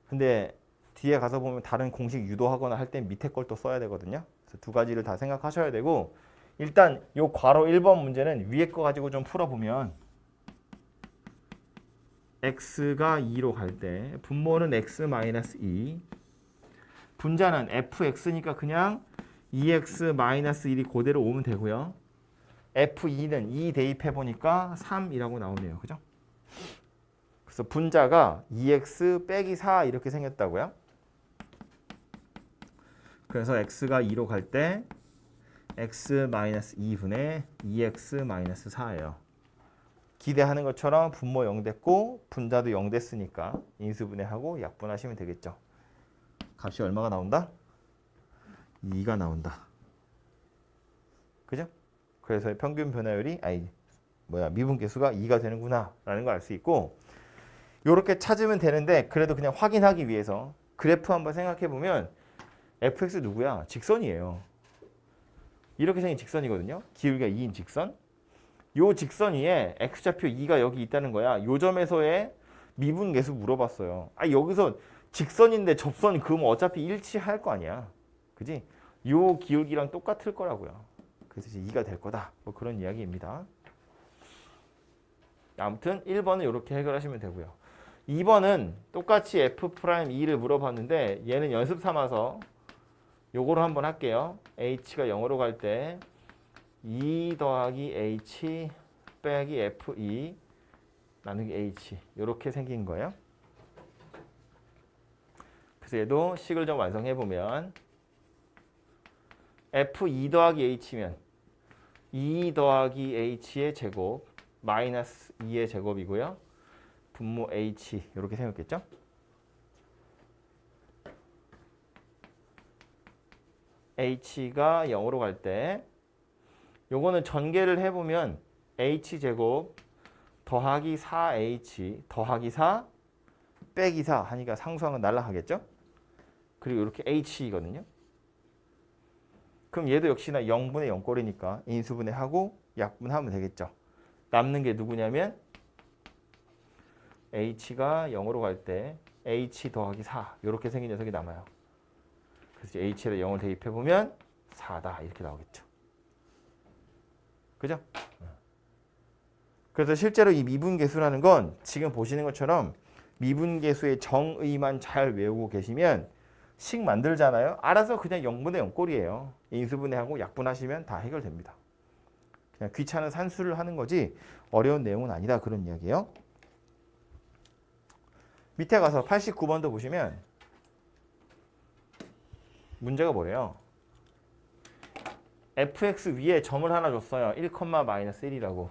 근데 뒤에 가서 보면 다른 공식 유도하거나 할 땐 밑에 걸 또 써야 되거든요. 그래서 두 가지를 다 생각하셔야 되고 일단 요 괄호 1번 문제는 위에 거 가지고 좀 풀어보면 x가 2로 갈 때 분모는 x-2 분자는 fx니까 그냥 2x-1이 그대로 오면 되고요. f2는 2 대입해보니까 3이라고 나오네요. 그죠? 그래서 분자가 2x 빼기 4 이렇게 생겼다고요. 그래서 x가 2로 갈 때 x-2분의 2x-4예요. 기대하는 것처럼 분모 0 됐고 분자도 0 됐으니까 인수분해하고 약분하시면 되겠죠. 값이 얼마가 나온다? 2가 나온다. 그죠? 그래서 평균 변화율이 미분계수가 2가 되는구나 라는 걸 알 수 있고 이렇게 찾으면 되는데 그래도 그냥 확인하기 위해서 그래프 한번 생각해 보면 fx 누구야? 직선이에요. 이렇게 생긴 직선이거든요. 기울기가 2인 직선. 요 직선 위에 x좌표 2가 여기 있다는 거야. 요 점에서의 미분계수 물어봤어요. 여기서 직선인데 접선 그으면 어차피 일치할 거 아니야. 그지? 요 기울기랑 똑같을 거라고요. 그래서 이제 2가 될 거다. 뭐 그런 이야기입니다. 아무튼 1번은 이렇게 해결하시면 되고요. 2번은 똑같이 f'2를 물어봤는데 얘는 연습 삼아서 요거로 한번 할게요. h가 0으로 갈 때 2 더하기 h 빼기 f2 나누기 h 이렇게 생긴 거예요. 그래서 얘도 식을 좀 완성해 보면 f2 더하기 h면 2 더하기 h의 제곱 마이너스 2의 제곱이고요. 분모 h 이렇게 생겼겠죠? h가 0으로 갈 때 요거는 전개를 해보면 h제곱 더하기 4h 더하기 4 빼기 4 하니까 상수항은 날라가겠죠? 그리고 이렇게 h이거든요. 그럼 얘도 역시나 0분의 0꼴이니까 인수분해하고 약분하면 되겠죠. 남는 게 누구냐면 h가 0으로 갈 때 h 더하기 4 이렇게 생긴 녀석이 남아요. 그래서 h에다 0을 대입해보면 4다 이렇게 나오겠죠. 그죠? 그래서 실제로 이 미분계수라는 건 지금 보시는 것처럼 미분계수의 정의만 잘 외우고 계시면 식 만들잖아요. 알아서 그냥 0분의 0꼴이에요. 인수분해하고 약분하시면 다 해결됩니다. 그냥 귀찮은 산수를 하는 거지 어려운 내용은 아니다 그런 이야기예요. 밑에 가서 89번도 보시면 문제가 뭐래요? fx 위에 점을 하나 줬어요. 1,-1이라고.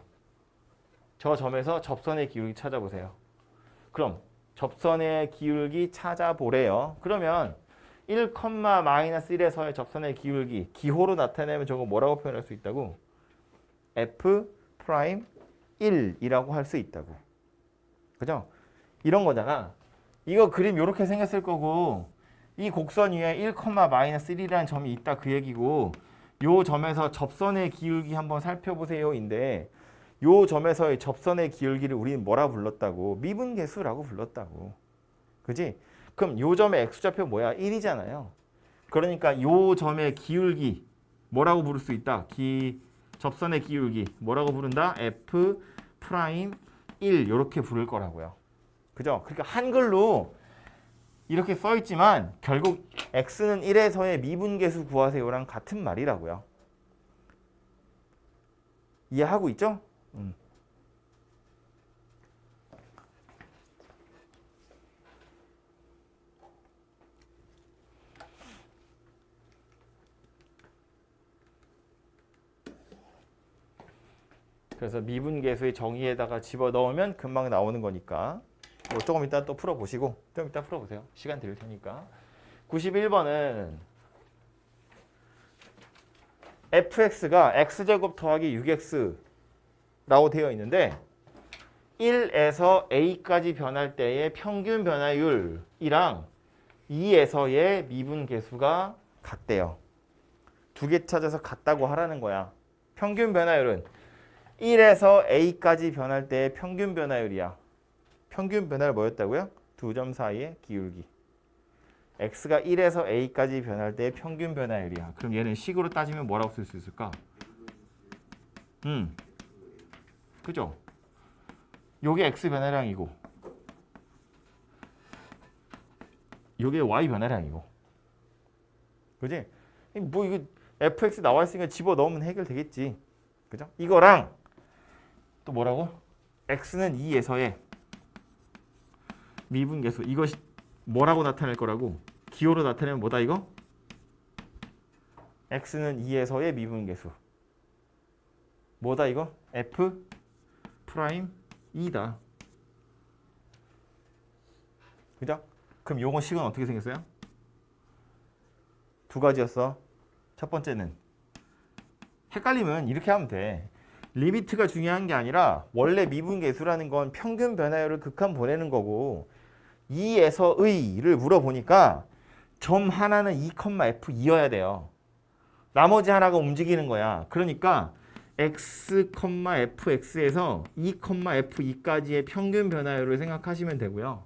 저 점에서 접선의 기울기 찾아보세요. 그럼 접선의 기울기 찾아보래요. 그러면 1,-1에서의 접선의 기울기 기호로 나타내면 저거 뭐라고 표현할 수 있다고? f'1이라고 할 수 있다고. 그죠? 이런 거잖아. 이거 그림 이렇게 생겼을 거고 이 곡선 위에 1,-1이라는 점이 있다 그 얘기고 요 점에서 접선의 기울기 한번 살펴보세요인데 요 점에서의 접선의 기울기를 우리는 뭐라 불렀다고? 미분계수라고 불렀다고. 그지? 그럼 요 점의 x좌표 뭐야? 1이잖아요. 그러니까 요 점의 기울기 뭐라고 부를 수 있다? 접선의 기울기 뭐라고 부른다? f'1 이렇게 부를 거라고요. 그죠? 그러니까 한글로 이렇게 써 있지만 결국 x는 1에서의 미분계수 구하세요랑 같은 말이라고요. 이해하고 있죠? 그래서 미분계수의 정의에다가 집어넣으면 금방 나오는 거니까 뭐 조금 이따 또 풀어보시고 좀 이따 풀어보세요. 시간 드릴 테니까. 91번은 fx가 x제곱 더하기 6x라고 되어 있는데 1에서 a까지 변할 때의 평균 변화율이랑 2에서의 미분계수가 같대요. 두 개 찾아서 같다고 하라는 거야. 평균 변화율은 1에서 a까지 변할 때의 평균 변화율이야. 평균 변화율 뭐였다고요? 두 점 사이의 기울기. x가 1에서 a까지 변할 때의 평균 변화율이야. 그럼 얘는 식으로 따지면 뭐라고 쓸 수 있을까? 그죠? 요게 x 변화량이고 요게 y 변화량이고. 그지? 뭐 이거 fx 나와 있으니까 집어넣으면 해결되겠지. 그죠? 이거랑 또 뭐라고? x는 2에서의 미분계수. 이것이 뭐라고 나타낼 거라고? 기호로 나타내면 뭐다 이거? x는 2에서의 미분계수. 뭐다 이거? f 프라임 2다. 그죠? 그럼 요거 식은 어떻게 생겼어요? 두 가지였어. 첫 번째는 헷갈리면 이렇게 하면 돼. 리미트가 중요한 게 아니라 원래 미분계수라는 건 평균 변화율을 극한 보내는 거고 2에서의를 물어보니까 점 하나는 2,f2여야 돼요. 나머지 하나가 움직이는 거야. 그러니까 x, fx에서 2,f2까지의 평균 변화율을 생각하시면 되고요.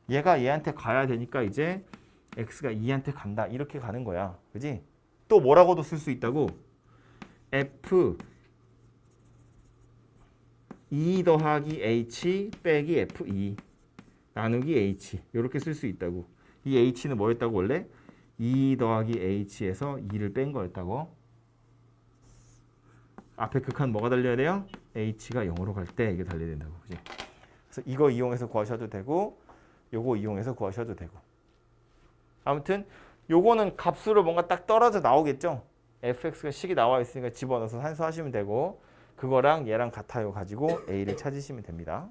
얘가 얘한테 가야 되니까 이제 x가 2한테 간다. 이렇게 가는 거야. 그지? 또 뭐라고도 쓸 수 있다고? f 2 더하기 h 빼기 f2 나누기 h 이렇게 쓸 수 있다고. 이 h는 뭐였다고 원래? 2 더하기 h에서 2를 뺀 거였다고. 앞에 극한 뭐가 달려야 돼요? h가 0으로 갈 때 이게 달려야 된다고. 그지? 그래서 이거 이용해서 구하셔도 되고 요거 이용해서 구하셔도 되고. 아무튼 요거는 값으로 뭔가 딱 떨어져 나오겠죠? fx가 식이 나와 있으니까 집어넣어서 산수하시면 되고 그거랑 얘랑 같아요 가지고 a를 찾으시면 됩니다.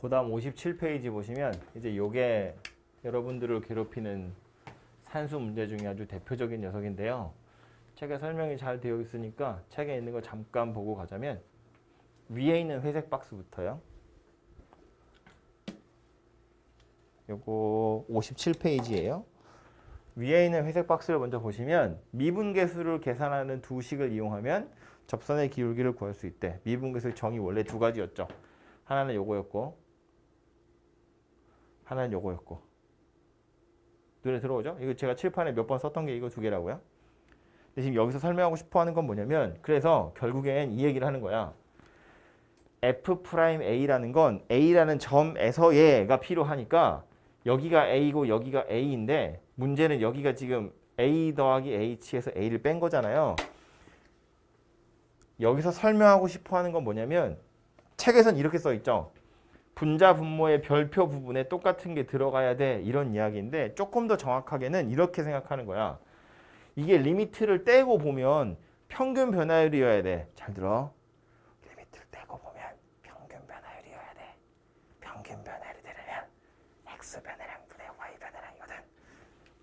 그다음 57페이지 보시면 이제 요게 여러분들을 괴롭히는 산수 문제 중에 아주 대표적인 녀석인데요. 책에 설명이 잘 되어 있으니까 책에 있는 거 잠깐 보고 가자면 위에 있는 회색 박스부터요. 요거 57페이지예요. 위에 있는 회색 박스를 먼저 보시면 미분계수를 계산하는 두 식을 이용하면 접선의 기울기를 구할 수 있대. 미분계수 정의 원래 두 가지였죠. 하나는 요거였고 하나는 요거였고. 눈에 들어오죠? 이거 제가 칠판에 몇 번 썼던 게 이거 두 개라고요. 근데 지금 여기서 설명하고 싶어 하는 건 뭐냐면 그래서 결국엔 이 얘기를 하는 거야. F'A라는 건 A라는 점에서의가 필요하니까 여기가 A고 여기가 A인데 문제는 여기가 지금 A 더하기 H에서 A를 뺀 거잖아요. 여기서 설명하고 싶어 하는 건 뭐냐면 책에선 이렇게 써 있죠. 분자 분모의 별표 부분에 똑같은 게 들어가야 돼 이런 이야기인데 조금 더 정확하게는 이렇게 생각하는 거야. 이게 리미트를 떼고 보면 평균 변화율이어야 돼. 잘 들어. 리미트를 떼고 보면 평균 변화율이어야 돼. 평균 변화율이 되려면 x 변화량분의 y 변화량이거든.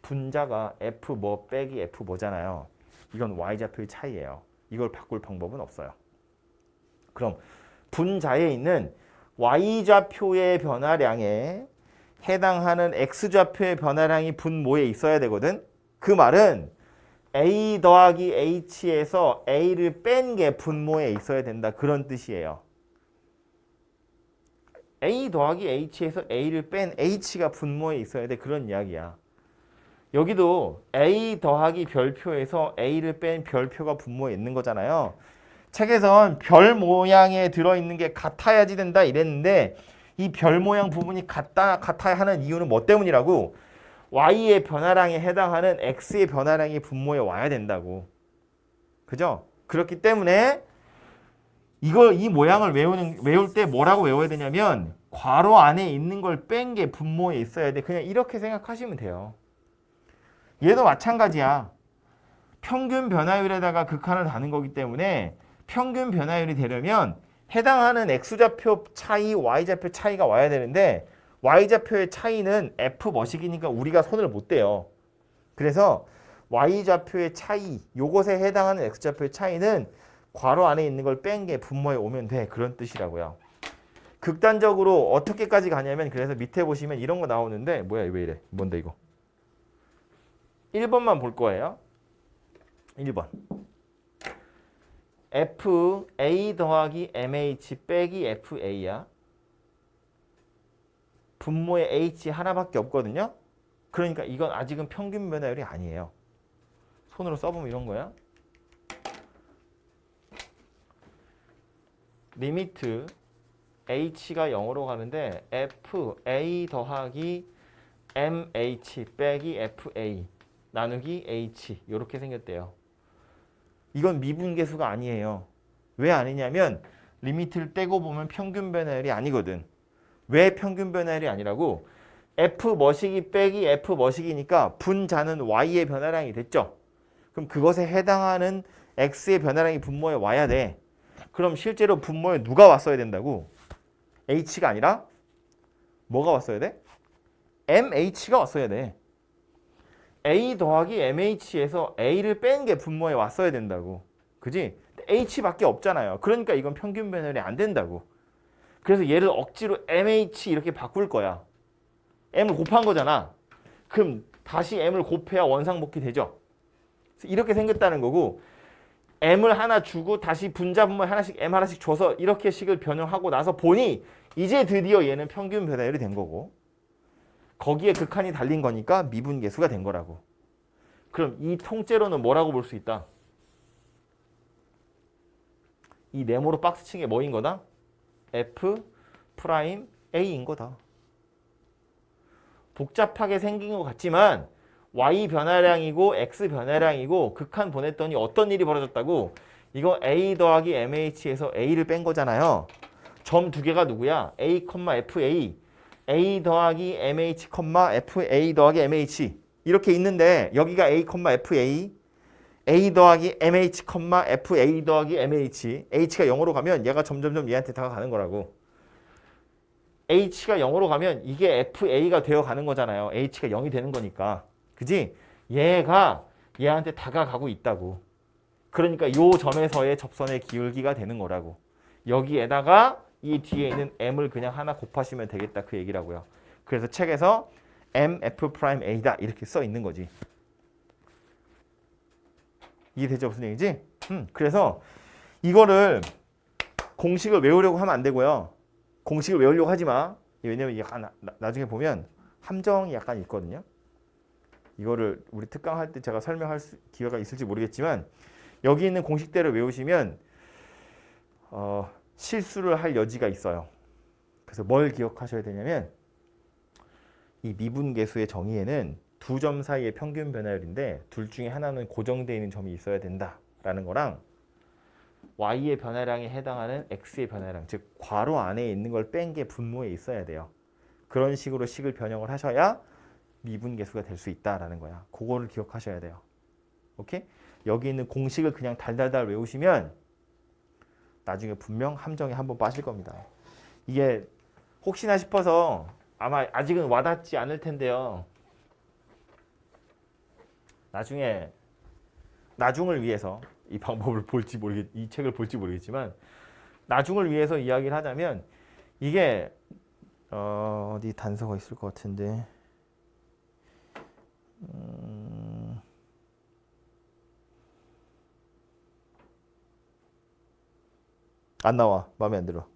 분자가 f 뭐 빼기 f 뭐잖아요. 이건 y좌표의 차이예요. 이걸 바꿀 방법은 없어요. 그럼 분자에 있는 y좌표의 변화량에 해당하는 x좌표의 변화량이 분모에 있어야 되거든. 그 말은 a 더하기 h에서 a를 뺀 게 분모에 있어야 된다. 그런 뜻이에요. a 더하기 h에서 a를 뺀 h가 분모에 있어야 돼. 그런 이야기야. 여기도 a 더하기 별표에서 a를 뺀 별표가 분모에 있는 거잖아요. 책에선 별 모양에 들어있는 게 같아야지 된다 이랬는데 이 별 모양 부분이 같아야 하는 이유는 뭐 때문이라고? y의 변화량에 해당하는 x의 변화량이 분모에 와야 된다고. 그죠? 그렇기 때문에 이 모양을 외울 때 뭐라고 외워야 되냐면 괄호 안에 있는 걸 뺀 게 분모에 있어야 돼. 그냥 이렇게 생각하시면 돼요. 얘도 마찬가지야. 평균 변화율에다가 극한을 다는 거기 때문에 평균 변화율이 되려면 해당하는 x좌표 차이, y좌표 차이가 와야 되는데 y좌표의 차이는 f 머식이니까 우리가 손을 못 대요. 그래서 y좌표의 차이, 요것에 해당하는 x좌표의 차이는 괄호 안에 있는 걸 뺀 게 분모에 오면 돼. 그런 뜻이라고요. 극단적으로 어떻게까지 가냐면 그래서 밑에 보시면 이런 거 나오는데 뭐야 왜 이래? 뭔데 이거? 1번만 볼 거예요. 1번. FA 더하기 MH 빼기 FA야. 분모에 H 하나밖에 없거든요. 그러니까 이건 아직은 평균 변화율이 아니에요. 손으로 써보면 이런 거야. 리미트 H가 0으로 가는데 FA 더하기 MH 빼기 FA 나누기 H 이렇게 생겼대요. 이건 미분계수가 아니에요. 왜 아니냐면 리미트를 떼고 보면 평균 변화율이 아니거든. 왜 평균 변화율이 아니라고? F 머시기 빼기 F 머시기니까 분자는 Y의 변화량이 됐죠. 그럼 그것에 해당하는 X의 변화량이 분모에 와야 돼. 그럼 실제로 분모에 누가 왔어야 된다고? H가 아니라 뭐가 왔어야 돼? MH가 왔어야 돼. A 더하기 MH에서 A를 뺀 게 분모에 왔어야 된다고. 그지? H밖에 없잖아요. 그러니까 이건 평균 변화율이 안 된다고. 그래서 얘를 억지로 MH 이렇게 바꿀 거야. M을 곱한 거잖아. 그럼 다시 M을 곱해야 원상복귀 되죠. 이렇게 생겼다는 거고 M을 하나 주고 다시 분자 분모에 하나씩 M 하나씩 줘서 이렇게 식을 변형하고 나서 보니 이제 드디어 얘는 평균 변화율이 된 거고 거기에 극한이 달린 거니까 미분계수가 된 거라고. 그럼 이 통째로는 뭐라고 볼 수 있다? 이 네모로 박스 친 게 뭐인 거다? F 프라임 A인 거다. 복잡하게 생긴 것 같지만 Y 변화량이고 X 변화량이고 극한 보냈더니 어떤 일이 벌어졌다고? 이거 A 더하기 MH에서 A를 뺀 거잖아요. 점 두 개가 누구야? A, FA. A 더하기 MH, FA 더하기 MH 이렇게 있는데 여기가 A, FA A 더하기 MH, FA 더하기 MH H가 0으로 가면 얘가 점점점 얘한테 다가가는 거라고. H가 0으로 가면 이게 FA가 되어가는 거잖아요. H가 0이 되는 거니까. 그지? 얘가 얘한테 다가가고 있다고. 그러니까 요 점에서의 접선의 기울기가 되는 거라고. 여기에다가 이 뒤에 있는 M을 그냥 하나 곱하시면 되겠다 그 얘기라고요. 그래서 책에서 MF'A다 이렇게 써 있는 거지. 이해되죠? 무슨 얘기지? 그래서 이거를 공식을 외우려고 하면 안 되고요. 공식을 외우려고 하지 마. 왜냐면 약간 나중에 보면 함정이 약간 있거든요. 이거를 우리 특강 할 때 제가 설명할 기회가 있을지 모르겠지만 여기 있는 공식대로 외우시면 실수를 할 여지가 있어요. 그래서 뭘 기억하셔야 되냐면 이 미분계수의 정의에는 두 점 사이의 평균 변화율인데 둘 중에 하나는 고정되어 있는 점이 있어야 된다라는 거랑 Y의 변화량에 해당하는 X의 변화량, 즉 괄호 안에 있는 걸 뺀 게 분모에 있어야 돼요. 그런 식으로 식을 변형을 하셔야 미분계수가 될 수 있다라는 거야. 그거를 기억하셔야 돼요. 오케이? 여기 있는 공식을 그냥 달달달 외우시면 나중에 분명 함정에 한번 빠질 겁니다. 이게 혹시나 싶어서 아마 아직은 와닿지 않을 텐데요. 나중을 위해서 이 방법을 볼지 이 책을 볼지 모르겠지만 나중을 위해서 이야기를 하자면 이게 어디 단서가 있을 것 같은데 안 나와. 마음에 안 들어.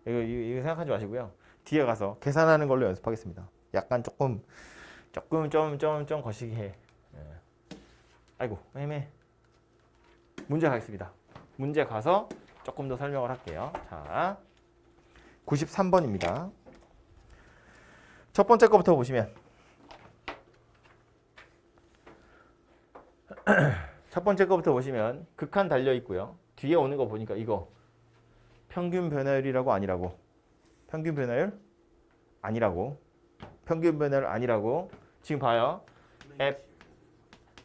이거 생각하지 마시고요. 뒤에 가서 계산하는 걸로 연습하겠습니다. 약간 조금 좀 거시기 해. 예. 아이고 애매. 문제 가겠습니다. 문제 가서 조금 더 설명을 할게요. 자, 93번입니다. 첫 번째 거부터 보시면 첫 번째 거부터 보시면 극한 달려 있고요. 뒤에 오는 거 보니까 이거 평균 변화율이라고 아니라고. 평균 변화율 아니라고. 평균 변화율 아니라고. 지금 봐요.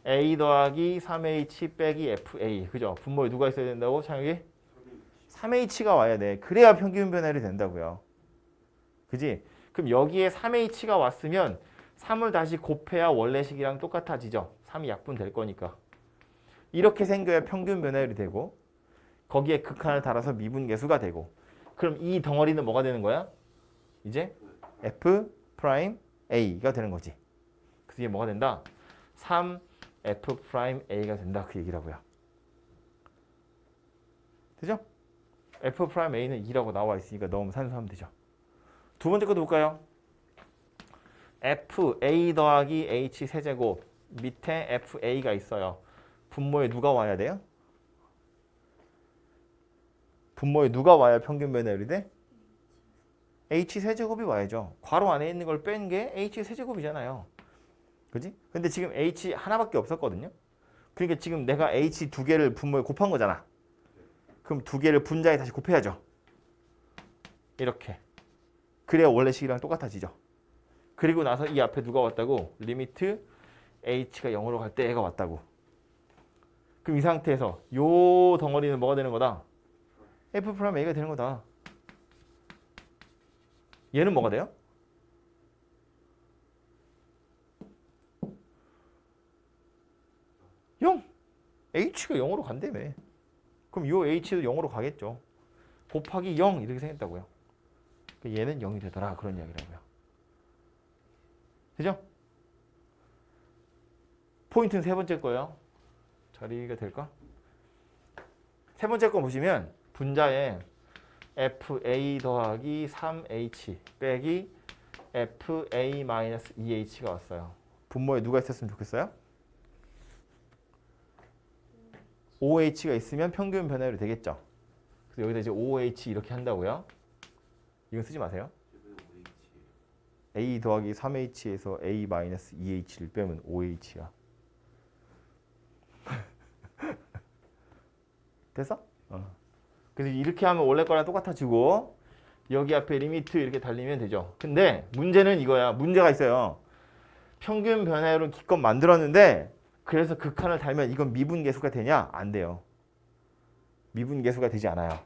A 더하기 3H 빼기 FA. 그죠? 분모에 누가 있어야 된다고? 창욱이? 3H가 와야 돼. 그래야 평균 변화율이 된다고요. 그지? 그럼 여기에 3H가 왔으면 3을 다시 곱해야 원래식이랑 똑같아지죠. 3이 약분될 거니까. 이렇게 생겨야 평균 변화율이 되고 거기에 극한을 달아서 미분계수가 되고 그럼 이 덩어리는 뭐가 되는 거야? 이제 F 프라임 A가 되는 거지. 그래서 이게 뭐가 된다? 3 F 프라임 A가 된다. 그 얘기라고요. 되죠? F 프라임 A는 2라고 나와 있으니까 넣으면 산수하면 되죠. 두 번째 것도 볼까요? F A 더하기 H 세제곱 밑에 F A가 있어요. 분모에 누가 와야 돼요? 분모에 누가 와야 평균 변화율이 돼? H 세제곱이 와야죠. 괄호 안에 있는 걸 뺀 게 H 세제곱이잖아요. 그지? 근데 지금 H 하나밖에 없었거든요. 그러니까 지금 내가 H 두 개를 분모에 곱한 거잖아. 그럼 두 개를 분자에 다시 곱해야죠. 이렇게. 그래야 원래식이랑 똑같아지죠. 그리고 나서 이 앞에 누가 왔다고? 리미트 H가 0으로 갈 때 애가 왔다고. 그럼 이 상태에서 요 덩어리는 뭐가 되는 거다? F 프라임 A가 되는 거다. 얘는 뭐가 돼요? H가 0으로 간다며. 그럼 요 H도 0으로 가겠죠. 곱하기 0 이렇게 생겼다고요. 얘는 0이 되더라. 그런 이야기라고요. 되죠? 포인트는 세 번째 거예요. 자리가 될까? 세 번째 거 보시면 분자에 FA 더하기 3H 빼기 FA-2H가 왔어요. 분모에 누가 있었으면 좋겠어요? OH가 있으면 평균 변화율이 되겠죠. 그래서 여기다 이제 OH 이렇게 한다고요. 이건 쓰지 마세요. A 더하기 3H에서 A-2H를 빼면 OH야. 됐어? 그래서 이렇게 하면 원래 거랑 똑같아지고 여기 앞에 리미트 이렇게 달리면 되죠. 근데 문제는 이거야. 문제가 있어요. 평균 변화율은 기껏 만들었는데 그래서 극한을 달면 이건 미분계수가 되냐? 안 돼요. 미분계수가 되지 않아요.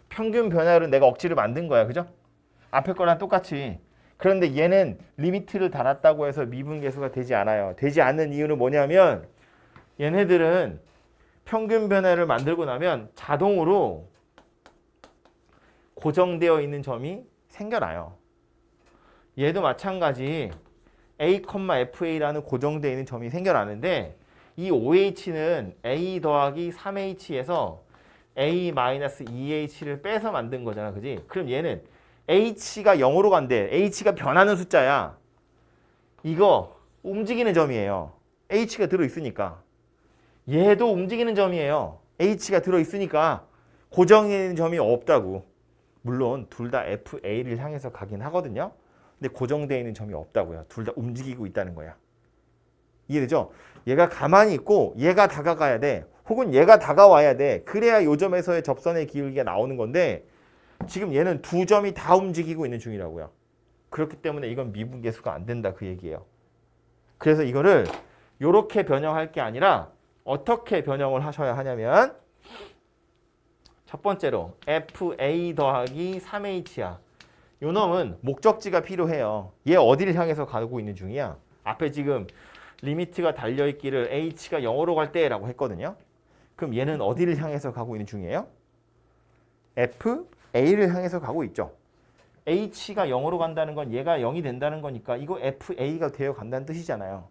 평균 변화율은 내가 억지로 만든 거야. 그죠? 앞에 거랑 똑같이. 그런데 얘는 리미트를 달았다고 해서 미분계수가 되지 않아요. 되지 않는 이유는 뭐냐면 얘네들은 평균 변화를 만들고 나면 자동으로 고정되어 있는 점이 생겨나요. 얘도 마찬가지 A,FA라는 고정되어 있는 점이 생겨나는데 이 OH는 A 더하기 3H에서 A-2H를 빼서 만든 거잖아. 그지? 그럼 얘는 H가 0으로 간대. H가 변하는 숫자야. 이거 움직이는 점이에요. H가 들어있으니까. 얘도 움직이는 점이에요. H가 들어있으니까 고정되는 점이 없다고. 물론 둘 다 FA를 향해서 가긴 하거든요. 근데 고정되어 있는 점이 없다고요. 둘 다 움직이고 있다는 거야. 이해되죠? 얘가 가만히 있고 얘가 다가가야 돼. 혹은 얘가 다가와야 돼. 그래야 요 점에서의 접선의 기울기가 나오는 건데 지금 얘는 두 점이 다 움직이고 있는 중이라고요. 그렇기 때문에 이건 미분계수가 안 된다 그 얘기예요. 그래서 이거를 이렇게 변형할 게 아니라 어떻게 변형을 하셔야 하냐면 첫 번째로 FA 더하기 3H야. 요 놈은 목적지가 필요해요. 얘 어디를 향해서 가고 있는 중이야? 앞에 지금 리미트가 달려있기를 H가 0으로 갈 때라고 했거든요. 그럼 얘는 어디를 향해서 가고 있는 중이에요? FA를 향해서 가고 있죠. H가 0으로 간다는 건 얘가 0이 된다는 거니까 이거 FA가 되어 간다는 뜻이잖아요.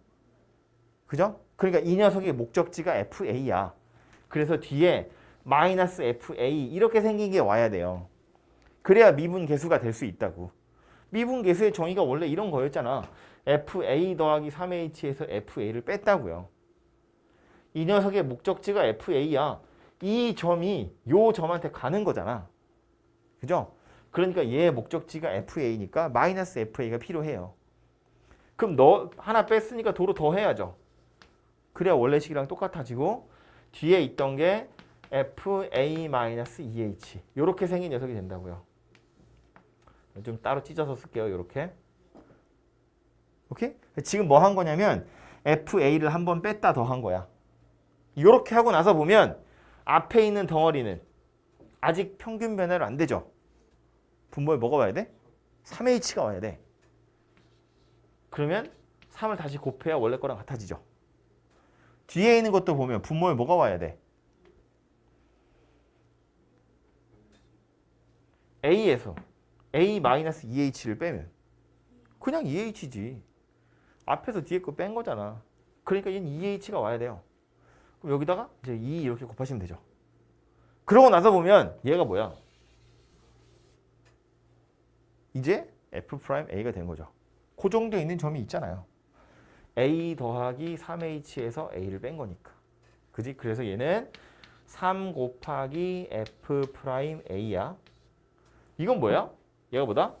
그죠? 그러니까 이 녀석의 목적지가 FA야. 그래서 뒤에 마이너스 FA 이렇게 생긴 게 와야 돼요. 그래야 미분 계수가 될 수 있다고. 미분 계수의 정의가 원래 이런 거였잖아. FA 더하기 3H에서 FA를 뺐다고요. 이 녀석의 목적지가 FA야. 이 점이 요 점한테 가는 거잖아. 그죠? 그러니까 얘의 목적지가 FA니까 마이너스 FA가 필요해요. 그럼 너 하나 뺐으니까 도로 더 해야죠. 그래야 원래식이랑 똑같아지고 뒤에 있던 게 FA-2H 이렇게 생긴 녀석이 된다고요. 좀 따로 찢어서 쓸게요. 이렇게. 오케이? 지금 뭐 한 거냐면 FA를 한 번 뺐다 더한 거야. 이렇게 하고 나서 보면 앞에 있는 덩어리는 아직 평균 변화를 안 되죠. 분모에 뭐가 와야 돼? 3H가 와야 돼. 그러면 3을 다시 곱해야 원래 거랑 같아지죠. 뒤에 있는 것도 보면 분모에 뭐가 와야 돼? A에서 A-2H를 빼면 그냥 2H지. 앞에서 뒤에 거 뺀 거잖아. 그러니까 얘는 2H가 와야 돼요. 그럼 여기다가 이제 2 이렇게 곱하시면 되죠. 그러고 나서 보면 얘가 뭐야? 이제 F'A가 된 거죠. 그 정도에 있는 점이 있잖아요. A 더하기 3H에서 A를 뺀 거니까. 그지? 그래서 얘는 3 곱하기 F'A야. 이건 뭐야? 얘가 뭐다?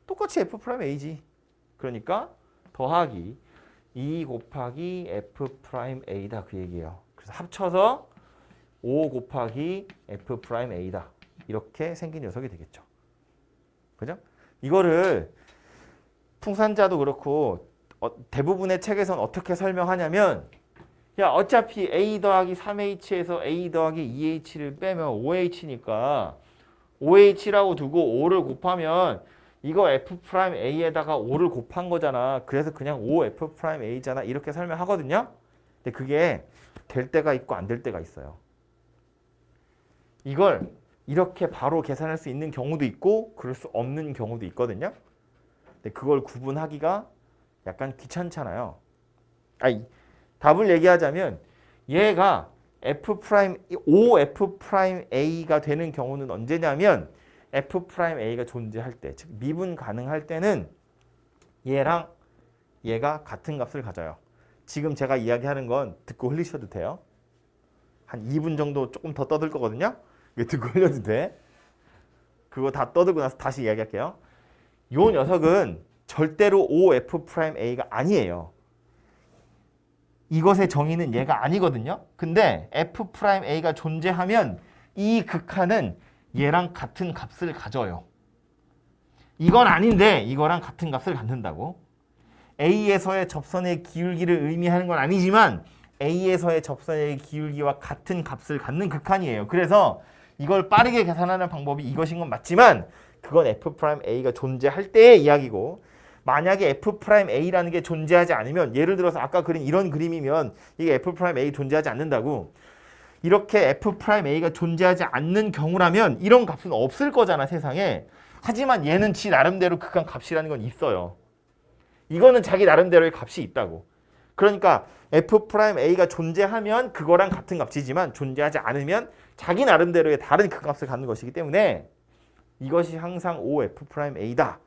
똑같이 F'A지. 그러니까 더하기 2 곱하기 F'A다 그 얘기예요. 그래서 합쳐서 5 곱하기 F'A다. 이렇게 생긴 녀석이 되겠죠. 그죠? 이거를 풍산자도 그렇고 대부분의 책에서는 어떻게 설명하냐면 야 어차피 A 더하기 3H에서 A 더하기 2H를 빼면 5H니까 5H라고 두고 5를 곱하면 이거 F'A에다가 5를 곱한 거잖아. 그래서 그냥 5F'A잖아. 이렇게 설명하거든요. 근데 그게 될 때가 있고 안 될 때가 있어요. 이걸 이렇게 바로 계산할 수 있는 경우도 있고 그럴 수 없는 경우도 있거든요. 근데 그걸 구분하기가 약간 귀찮잖아요. 답을 얘기하자면 얘가 OF'A가 되는 경우는 언제냐면 F'A가 존재할 때, 즉 미분 가능할 때는 얘랑 얘가 같은 값을 가져요. 지금 제가 이야기하는 건 듣고 흘리셔도 돼요. 한 2분 정도 조금 더 떠들 거거든요. 이거 듣고 흘려도 돼. 그거 다 떠들고 나서 다시 이야기할게요. 요 녀석은 절대로 OF'A가 아니에요. 이것의 정의는 얘가 아니거든요. 근데 F'A가 존재하면 이 극한은 얘랑 같은 값을 가져요. 이건 아닌데 이거랑 같은 값을 갖는다고. A에서의 접선의 기울기를 의미하는 건 아니지만 A에서의 접선의 기울기와 같은 값을 갖는 극한이에요. 그래서 이걸 빠르게 계산하는 방법이 이것인 건 맞지만 그건 F'A가 존재할 때의 이야기고 만약에 F'A라는 게 존재하지 않으면 예를 들어서 아까 그린 이런 그림이면 이게 F'A 존재하지 않는다고. 이렇게 F'A가 존재하지 않는 경우라면 이런 값은 없을 거잖아 세상에. 하지만 얘는 지 나름대로 극한 값이라는 건 있어요. 이거는 자기 나름대로의 값이 있다고. 그러니까 F'A가 존재하면 그거랑 같은 값이지만 존재하지 않으면 자기 나름대로의 다른 극값을 갖는 것이기 때문에 이것이 항상 OF'A다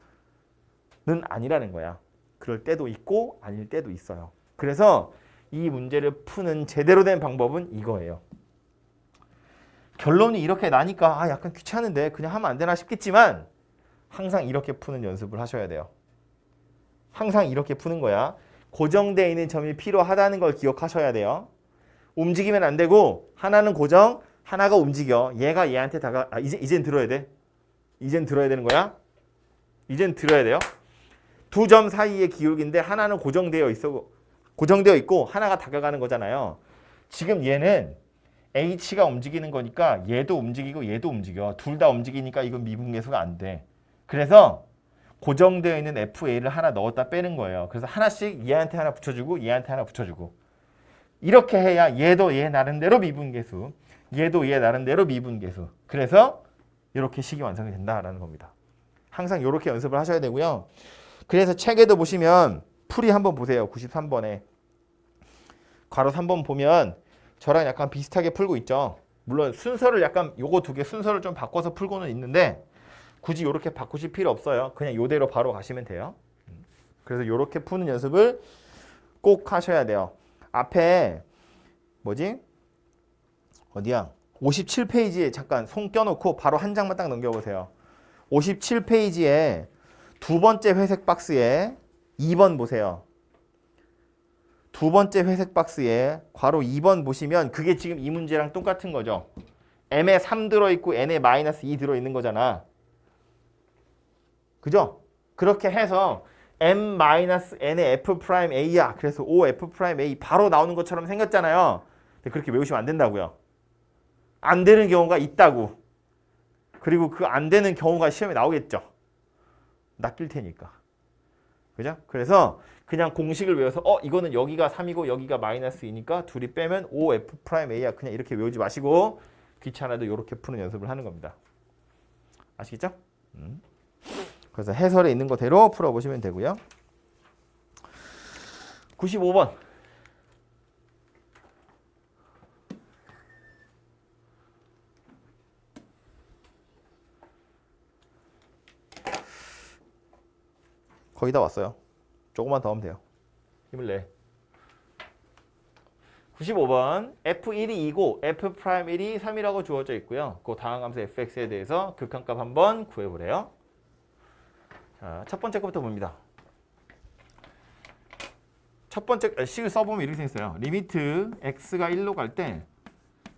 는 아니라는 거야. 그럴 때도 있고 아닐 때도 있어요. 그래서 이 문제를 푸는 제대로 된 방법은 이거예요. 결론이 이렇게 나니까 약간 귀찮은데 그냥 하면 안 되나 싶겠지만 항상 이렇게 푸는 연습을 하셔야 돼요. 항상 이렇게 푸는 거야. 고정되어 있는 점이 필요하다는 걸 기억하셔야 돼요. 움직이면 안 되고 하나는 고정, 하나가 움직여. 얘가 얘한테 이젠 들어야 돼. 이젠 들어야 되는 거야. 이젠 들어야 돼요. 두 점 사이의 기울기인데 하나는 고정되어 있고 하나가 다가가는 거잖아요. 지금 얘는 H가 움직이는 거니까 얘도 움직이고 얘도 움직여. 둘 다 움직이니까 이건 미분계수가 안 돼. 그래서 고정되어 있는 FA를 하나 넣었다 빼는 거예요. 그래서 하나씩 얘한테 하나 붙여주고 얘한테 하나 붙여주고 이렇게 해야 얘도 얘 나름대로 미분계수, 얘도 얘 나름대로 미분계수. 그래서 이렇게 식이 완성이 된다라는 겁니다. 항상 이렇게 연습을 하셔야 되고요. 그래서 책에도 보시면 풀이 한번 보세요. 93번에 괄호 3번 보면 저랑 약간 비슷하게 풀고 있죠. 물론 순서를 약간 요거 두 개 순서를 좀 바꿔서 풀고는 있는데 굳이 이렇게 바꾸실 필요 없어요. 그냥 요대로 바로 가시면 돼요. 그래서 이렇게 푸는 연습을 꼭 하셔야 돼요. 앞에 뭐지? 어디야? 57페이지에 잠깐 손 껴놓고 바로 한 장만 딱 넘겨보세요. 57페이지에 두 번째 회색 박스에 2번 보세요. 두 번째 회색 박스에 괄호 2번 보시면 그게 지금 이 문제랑 똑같은 거죠. m에 3 들어있고 n에 마이너스 2 들어있는 거잖아. 그죠? 그렇게 해서 m-n의 f'a야. 그래서 o(f'(a) 바로 나오는 것처럼 생겼잖아요. 근데 그렇게 외우시면 안 된다고요. 안 되는 경우가 있다고. 그리고 그 안 되는 경우가 시험에 나오겠죠. 낚일 테니까. 그죠? 그래서 그냥 공식을 외워서 이거는 여기가 3이고 여기가 마이너스 2니까 둘이 빼면 o(f'(a야. 그냥 이렇게 외우지 마시고 귀찮아도 이렇게 푸는 연습을 하는 겁니다. 아시겠죠? 그래서 해설에 있는 거대로 풀어보시면 되고요. 95번. 거의 다 왔어요. 조금만 더 하면 돼요. 힘을 내. 95번. F1이 2고 F'1이 3이라고 주어져 있고요. 그 다음 함수 fx에 대해서 극한값 한번 구해보래요. 자, 첫 번째 것부터 봅니다. 첫 번째 식을 써보면 이렇게 생겼어요. 리미트 x가 1로 갈 때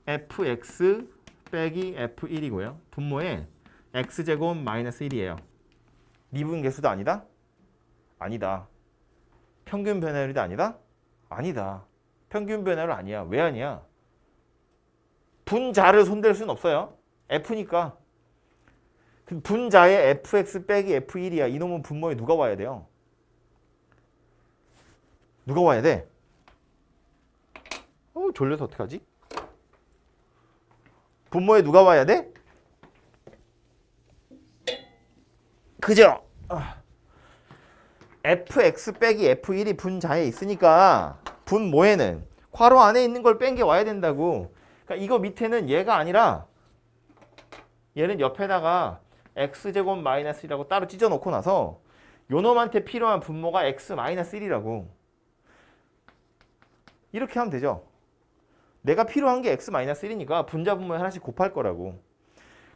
fx 빼기 f1이고요. 분모에 x제곱 마이너스 1이에요. 미분계수도 아니다? 아니다. 평균 변화율이도 아니다? 아니다. 평균 변화율 아니야. 왜 아니야? 분자를 손댈 수는 없어요. f니까. 분자의 fx 빼기 f1이야. 이놈은 분모에 누가 와야 돼요? 누가 와야 돼? 졸려서 어떡하지? 분모에 누가 와야 돼? 그죠? fx 빼기 f1이 분자에 있으니까 분모에는 괄호 안에 있는 걸 뺀 게 와야 된다고. 그러니까 이거 밑에는 얘가 아니라 얘는 옆에다가 x제곱 마이너스 1이라고 따로 찢어놓고 나서 요놈한테 필요한 분모가 x 마이너스 1이라고. 이렇게 하면 되죠. 내가 필요한 게 x 마이너스 1이니까 분자 분모에 하나씩 곱할 거라고.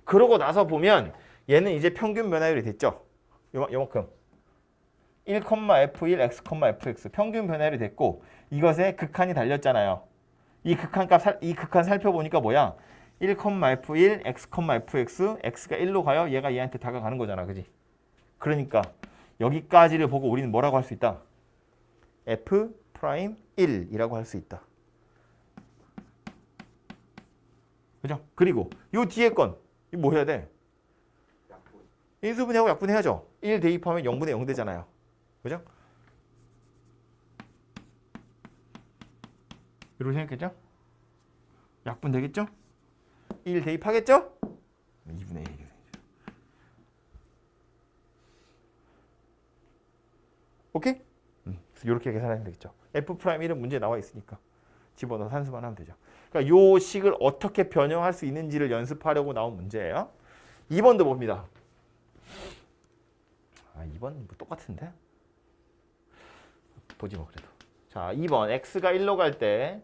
그러고 나서 보면 얘는 이제 평균 변화율이 됐죠. 요만큼. 1,f1, x,fx 평균 변화율이 됐고 이것에 극한이 달렸잖아요. 이 극한 살펴보니까 뭐야? 1,f1, x,fx, x가 1로 가요. 얘가 얘한테 다가가는 거잖아. 그지? 그러니까 여기까지를 보고 우리는 뭐라고 할 수 있다? f'1이라고 할 수 있다. 그죠? 그리고 요 뒤에 건 이거 뭐 해야 돼? 인수분해하고 약분해야죠. 1 대입하면 0분의 0 되잖아요. 그죠? 이렇게 생겼겠죠? 약분 되겠죠? 1 대입하겠죠? 2분의 1. 오케이? 이렇게 계산하면 되겠죠. F'1은 문제 나와 있으니까 집어넣어서 산수만 하면 되죠. 그러니까 요 식을 어떻게 변형할 수 있는지를 연습하려고 나온 문제예요. 2번도 봅니다. 2번 뭐 똑같은데? 보지 뭐 그래도. 자, 2번 x가 1로 갈 때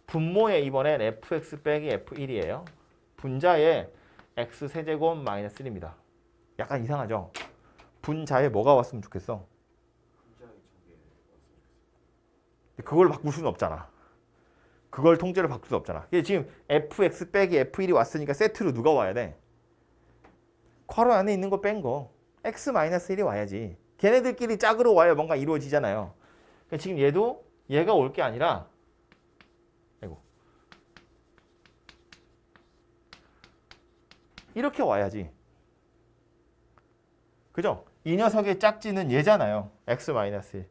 분모에 이번엔 fx 빼기 f1이에요. 분자에 x 세제곱 마이너스 1입니다. 약간 이상하죠? 분자에 뭐가 왔으면 좋겠어? 그걸 바꿀 수는 없잖아. 그걸 통째로 바꿀 수 없잖아. 지금 fx 빼기 f1이 왔으니까 세트로 누가 와야 돼? 괄호 안에 있는 거 뺀 거. x-1이 와야지. 걔네들끼리 짝으로 와야 뭔가 이루어지잖아요. 그러니까 지금 얘가 올 게 아니라 이렇게 와야지. 그죠? 이 녀석의 짝지는 얘잖아요. x-1.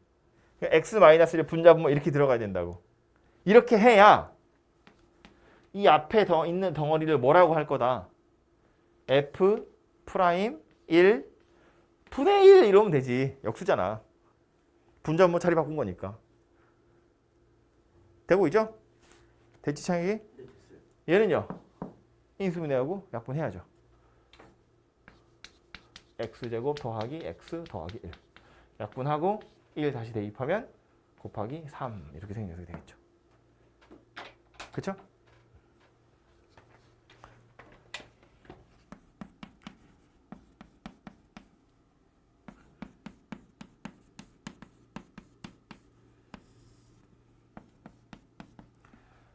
x-1의 분자분모 이렇게 들어가야 된다고. 이렇게 해야 이 앞에 더 있는 덩어리를 뭐라고 할 거다? F 프라임 1 분의 1 이러면 되지. 역수잖아. 분자분모 자리 바꾼 거니까. 되고 있죠? 됐지 창익이? 얘는요. 인수분해하고 약분해야죠. x제곱 더하기 x 더하기 1. 약분하고 1 다시 대입하면 곱하기 3 이렇게 생긴 녀석이 되겠죠. 그쵸?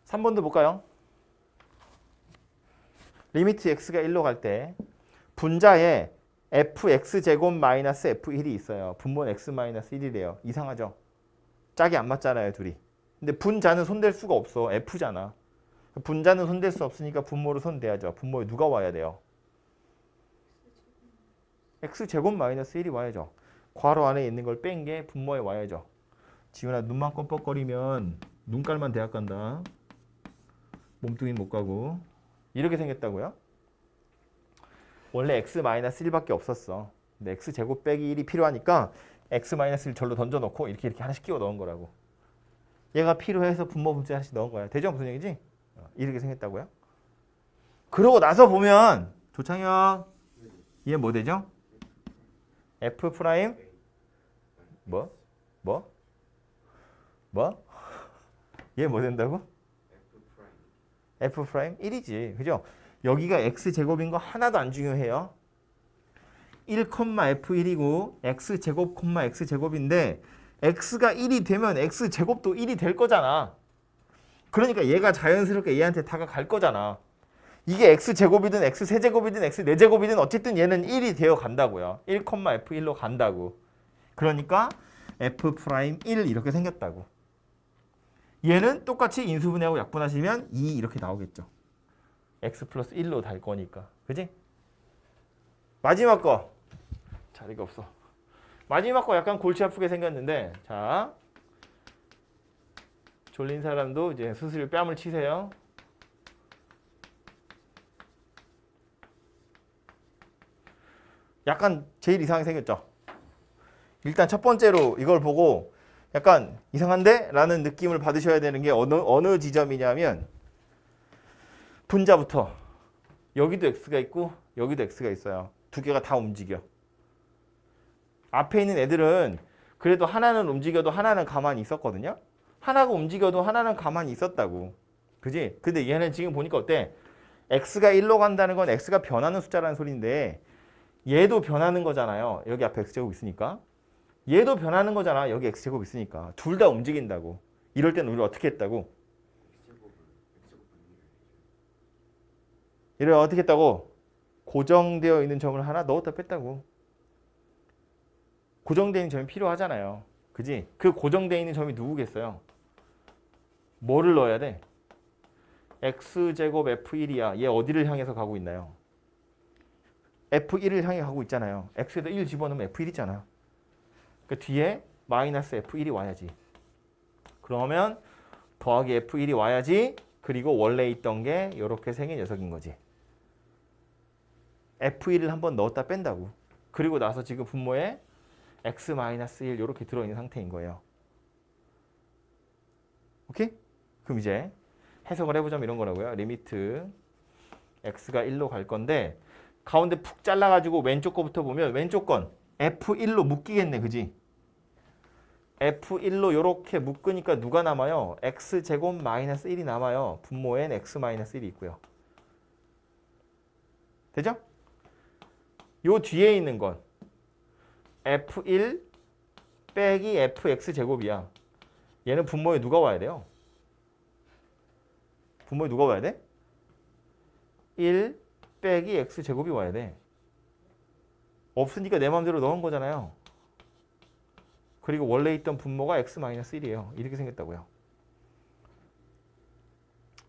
삼 번도 볼까요? 리미트 x가 1로 갈 때 분자에 fx제곱 마이너스 f1이 있어요. 분모는 x 마이너스 1이래요. 이상하죠? 짝이 안 맞잖아요, 둘이. 근데 분자는 손댈 수가 없어. f잖아. 분자는 손댈 수 없으니까 분모로 손대야죠. 분모에 누가 와야 돼요? x제곱 마이너스 1이 와야죠. 괄호 안에 있는 걸 뺀 게 분모에 와야죠. 지훈아 눈만 껌뻑거리면 눈깔만 대학 간다. 몸뚱이 못 가고. 이렇게 생겼다고요? 원래 x-1밖에 없었어. 근데 x제곱 빼기 1이 필요하니까 x-1 절로 던져놓고 이렇게 하나씩 끼워 넣은 거라고. 얘가 필요해서 분모 분자 하나씩 넣은 거야. 되죠? 무슨 얘기지? 이렇게 생겼다고요? 그러고 나서 보면 조창혁 얘 뭐 되죠? f 프라임 뭐? 얘 뭐 된다고? f 프라임 1이지. 그죠? 여기가 x제곱인 거 하나도 안 중요해요. 1,f1이고 x제곱, x제곱인데 x가 1이 되면 x제곱도 1이 될 거잖아. 그러니까 얘가 자연스럽게 얘한테 다가갈 거잖아. 이게 x제곱이든 x세제곱이든 x네제곱이든 어쨌든 얘는 1이 되어 간다고요. 1,f1로 간다고. 그러니까 f 프라임 1 이렇게 생겼다고. 얘는 똑같이 인수분해하고 약분하시면 2 이렇게 나오겠죠. x 플러스 1로 달 거니까. 그지? 마지막 거. 자리가 없어. 마지막 거 약간 골치 아프게 생겼는데 자 졸린 사람도 이제 슬슬 뺨을 치세요. 약간 제일 이상하게 생겼죠. 일단 첫 번째로 이걸 보고 약간 이상한데? 라는 느낌을 받으셔야 되는 게 어느 지점이냐면 분자부터 여기도 x가 있고 여기도 x가 있어요. 두 개가 다 움직여. 앞에 있는 애들은 그래도 하나는 움직여도 하나는 가만히 있었거든요. 하나가 움직여도 하나는 가만히 있었다고. 그지? 근데 얘는 지금 보니까 어때? x가 1로 간다는 건 x가 변하는 숫자라는 소리인데 얘도 변하는 거잖아요. 여기 앞에 x제곱 있으니까. 얘도 변하는 거잖아. 여기 x제곱 있으니까. 둘 다 움직인다고. 이럴 때는 우리가 어떻게 했다고? 이를 어떻게 했다고? 고정되어 있는 점을 하나 넣었다 뺐다고. 고정되어 있는 점이 필요하잖아요. 그지? 그 고정되어 있는 점이 누구겠어요? 뭐를 넣어야 돼? x제곱 f1이야. 얘 어디를 향해서 가고 있나요? f1을 향해 가고 있잖아요. x에다 1 집어넣으면 f1이잖아. 그 뒤에 마이너스 f1이 와야지. 그러면 더하기 f1이 와야지. 그리고 원래 있던 게 이렇게 생긴 녀석인 거지. f1을 한번 넣었다 뺀다고. 그리고 나서 지금 분모에 x-1 이렇게 들어있는 상태인 거예요. 오케이? 그럼 이제 해석을 해보자면 이런 거라고요. 리미트 x가 1로 갈 건데 가운데 푹 잘라가지고 왼쪽 거부터 보면 왼쪽 건 f1로 묶이겠네. 그지? f1로 이렇게 묶으니까 누가 남아요? x제곱 마이너스 1이 남아요. 분모엔 x-1이 있고요. 되죠? 요 뒤에 있는 건 f1 빼기 fx제곱이야. 얘는 분모에 누가 와야 돼요? 분모에 누가 와야 돼? 1 빼기 x제곱이 와야 돼. 없으니까 내 마음대로 넣은 거잖아요. 그리고 원래 있던 분모가 x-1이에요. 이렇게 생겼다고요.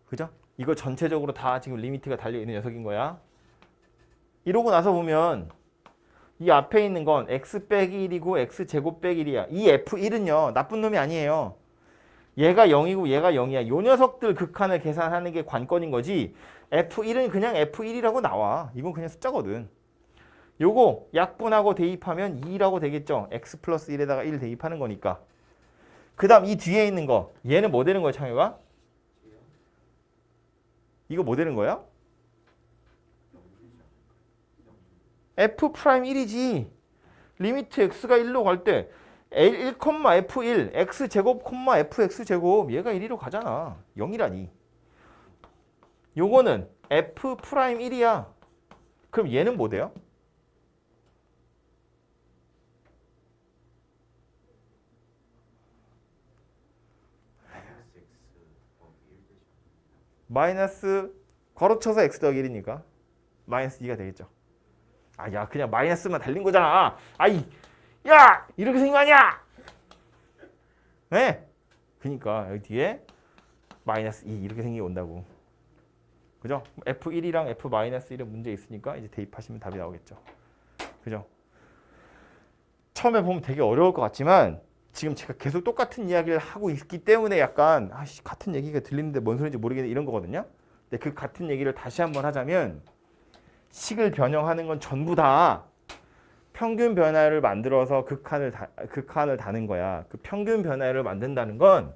그죠? 이거 전체적으로 다 지금 리미트가 달려있는 녀석인 거야. 이러고 나서 보면 이 앞에 있는 건 x 빼기 1이고 x제곱 빼기 1이야. 이 f1은요. 나쁜 놈이 아니에요. 얘가 0이고 얘가 0이야. 요 녀석들 극한을 계산하는 게 관건인 거지. F1은 그냥 F1이라고 나와. 이건 그냥 숫자거든. 요거 약분하고 대입하면 2라고 되겠죠. x 플러스 1에다가 1 대입하는 거니까. 그 다음 이 뒤에 있는 거. 얘는 뭐 되는 거야, 창혁아? 이거 뭐 되는 거야? f 프라임 1이지. 리미트 x가 1로 갈 때 L1, F1, x제곱, fx제곱 얘가 1로 가잖아. 0이라니. 요거는 f 프라임 1이야. 그럼 얘는 뭐 돼요? 마이너스 괄호쳐서 x 더하기 1이니까 마이너스 2가 되겠죠. 아, 야, 그냥 마이너스만 달린 거잖아. 아이, 야, 이렇게 생긴 거 아니야? 네? 그러니까 여기 뒤에 마이너스 2 이렇게 생긴 게 온다고. 그죠? F1이랑 F-1은 문제 있으니까 이제 대입하시면 답이 나오겠죠. 그죠? 처음에 보면 되게 어려울 것 같지만 지금 제가 계속 똑같은 이야기를 하고 있기 때문에 약간 아씨 같은 얘기가 들리는데 뭔 소리인지 모르겠네 이런 거거든요. 근데 그 같은 얘기를 다시 한번 하자면 식을 변형하는 건 전부 다 평균 변화를 만들어서 극한을 다는 거야. 그 평균 변화를 만든다는 건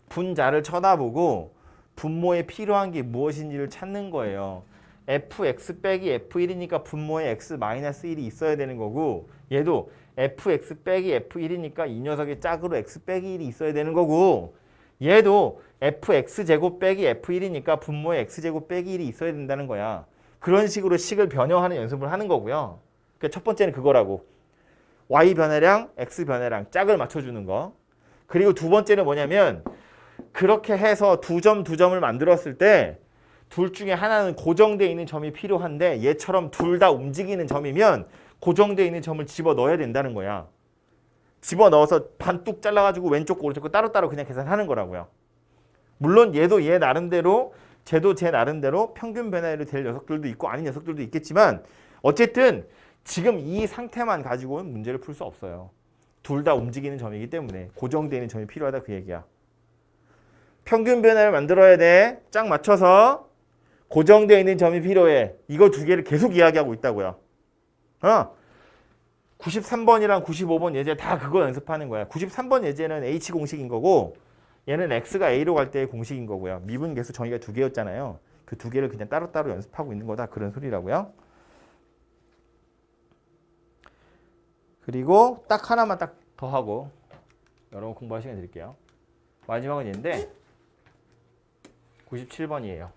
분자를 쳐다보고 분모에 필요한 게 무엇인지를 찾는 거예요. fx 빼기 f1이니까 분모에 x-1이 있어야 되는 거고 얘도 fx 빼기 f1이니까 이 녀석의 짝으로 x 빼기 1이 있어야 되는 거고 얘도 fx제곱 빼기 f1이니까 분모에 x제곱 빼기 1이 있어야 된다는 거야. 그런 식으로 식을 변형하는 연습을 하는 거고요. 그러니까 첫 번째는 그거라고. y 변화량, x 변화량 짝을 맞춰주는 거. 그리고 두 번째는 뭐냐면 그렇게 해서 두 점을 만들었을 때 둘 중에 하나는 고정되어 있는 점이 필요한데 얘처럼 둘 다 움직이는 점이면 고정되어 있는 점을 집어넣어야 된다는 거야. 집어넣어서 반뚝 잘라가지고 왼쪽 오른쪽 따로따로 그냥 계산하는 거라고요. 물론 얘도 얘 나름대로 쟤도 제 나름대로 평균 변화율이 될 녀석들도 있고 아닌 녀석들도 있겠지만 어쨌든 지금 이 상태만 가지고는 문제를 풀 수 없어요. 둘 다 움직이는 점이기 때문에 고정되어 있는 점이 필요하다 그 얘기야. 평균 변화를 만들어야 돼. 짝 맞춰서 고정되어 있는 점이 필요해. 이거 두 개를 계속 이야기하고 있다고요. 93번이랑 95번 예제 다 그거 연습하는 거야. 93번 예제는 H 공식인 거고 얘는 X가 A로 갈 때의 공식인 거고요. 미분 계수 정의가 두 개였잖아요. 그 두 개를 그냥 따로따로 연습하고 있는 거다. 그런 소리라고요. 그리고 딱 하나만 딱 더 하고 여러분 공부할 시간 드릴게요. 마지막은 얘인데 97번이에요.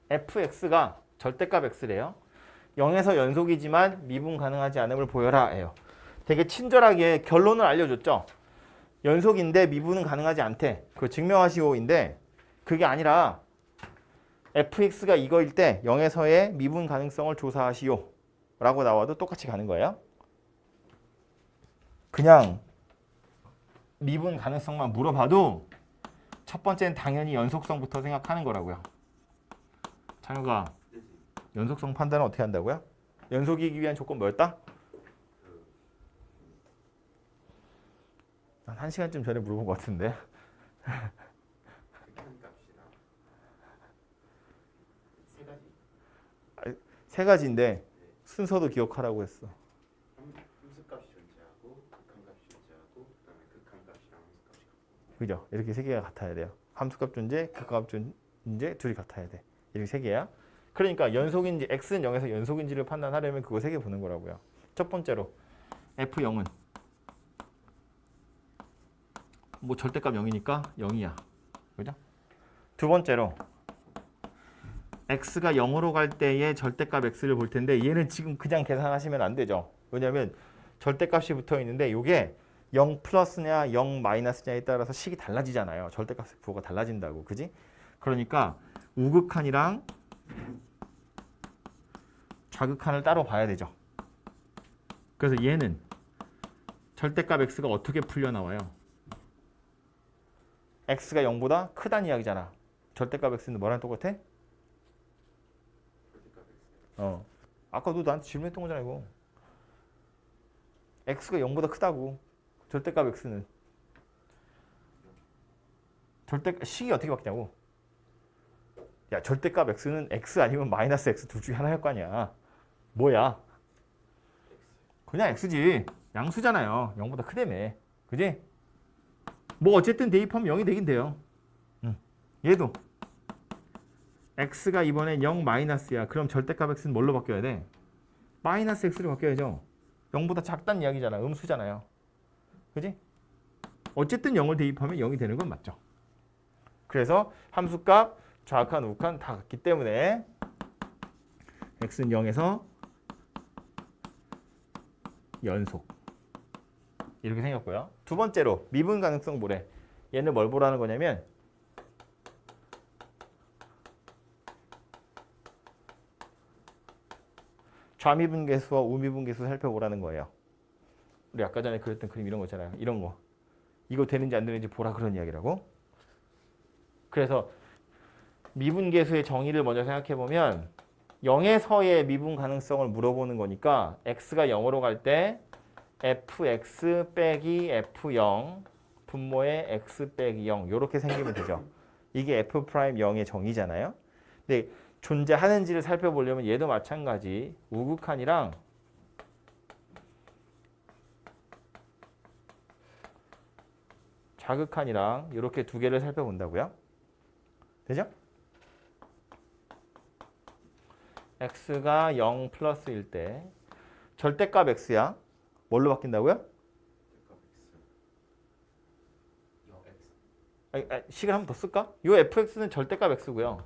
fx가 절대값 x래요. 0에서 연속이지만 미분 가능하지 않음을 보여라 해요. 되게 친절하게 결론을 알려줬죠. 연속인데 미분은 가능하지 않대. 그거 증명하시오인데 그게 아니라 fx가 이거일 때 0에서의 미분 가능성을 조사하시오 라고 나와도 똑같이 가는 거예요. 그냥 미분 가능성만 물어봐도 첫 번째는 당연히 연속성부터 생각하는 거라고요. 창혁아, 연속성 판단은 어떻게 한다고요? 연속이기 위한 조건 뭐였다? 한 1시간쯤 전에 물어본 것 같은데. 세 가지인데 순서도 기억하라고 했어. 함수값이 존재하고 극한값이 존재하고 그다음에 극한값이랑 함수값이 같고. 그죠? 이렇게 세 개가 같아야 돼요. 함수값 존재, 극한값 존재 둘이 같아야 돼. 이렇게 세 개야. 그러니까 연속인지 x는 0에서 연속인지를 판단하려면 그거 세 개 보는 거라고요. 첫 번째로 f0은 뭐 절대값 0이니까 0이야. 그죠? 두 번째로 x가 0으로 갈 때의 절대값 x를 볼 텐데 얘는 지금 그냥 계산하시면 안 되죠. 왜냐하면 절대값이 붙어 있는데 이게 0 플러스냐 0 마이너스냐에 따라서 식이 달라지잖아요. 절대값의 부호가 달라진다고. 그지? 그러니까 우극한이랑 좌극한을 따로 봐야 되죠. 그래서 얘는 절대값 x가 어떻게 풀려 나와요? x가 0보다 크다는 이야기잖아. 절대값 x는 뭐랑 똑같아? 아까도 나한테 질문했던 거잖아 이거. x가 0보다 크다고. 절대값 x는. 식이 어떻게 바뀌냐고. 야, 절대값 x는 x 아니면 마이너스 x 둘 중에 하나일 거 아니야. 뭐야? 그냥 x지. 양수잖아요. 0보다 크다며. 그지? 뭐 어쨌든 대입하면 0이 되긴 돼요. 얘도 x가 이번에 0 마이너스야. 그럼 절대값 x는 뭘로 바뀌어야 돼? 마이너스 x로 바뀌어야죠. 0보다 작다는 이야기잖아. 음수잖아요. 그지? 어쨌든 0을 대입하면 0이 되는 건 맞죠. 그래서 함수값, 좌극한, 우극한 다 같기 때문에 x는 0에서 연속. 이렇게 생겼고요. 두 번째로 미분 가능성 보래. 얘는 뭘 보라는 거냐면 좌미분계수와 우미분계수 살펴보라는 거예요. 우리 아까 전에 그렸던 그림 이런 거 있잖아요. 이런 거. 이거 되는지 안 되는지 보라 그런 이야기라고. 그래서 미분계수의 정의를 먼저 생각해보면 0에서의 미분 가능성을 물어보는 거니까 x가 0으로 갈 때 fx 빼기 f0 분모의 x 빼기 0 이렇게 생기면 되죠. 이게 f'0의 정의잖아요. 근데 존재하는지를 살펴보려면 얘도 마찬가지 우극한이랑 좌극한이랑 이렇게 두 개를 살펴본다고요. 되죠? x가 0 플러스일 때 절대값 x야. 뭘로 바뀐다고요? 식을 한 번 더 쓸까? 요 fx는 절대값 x고요.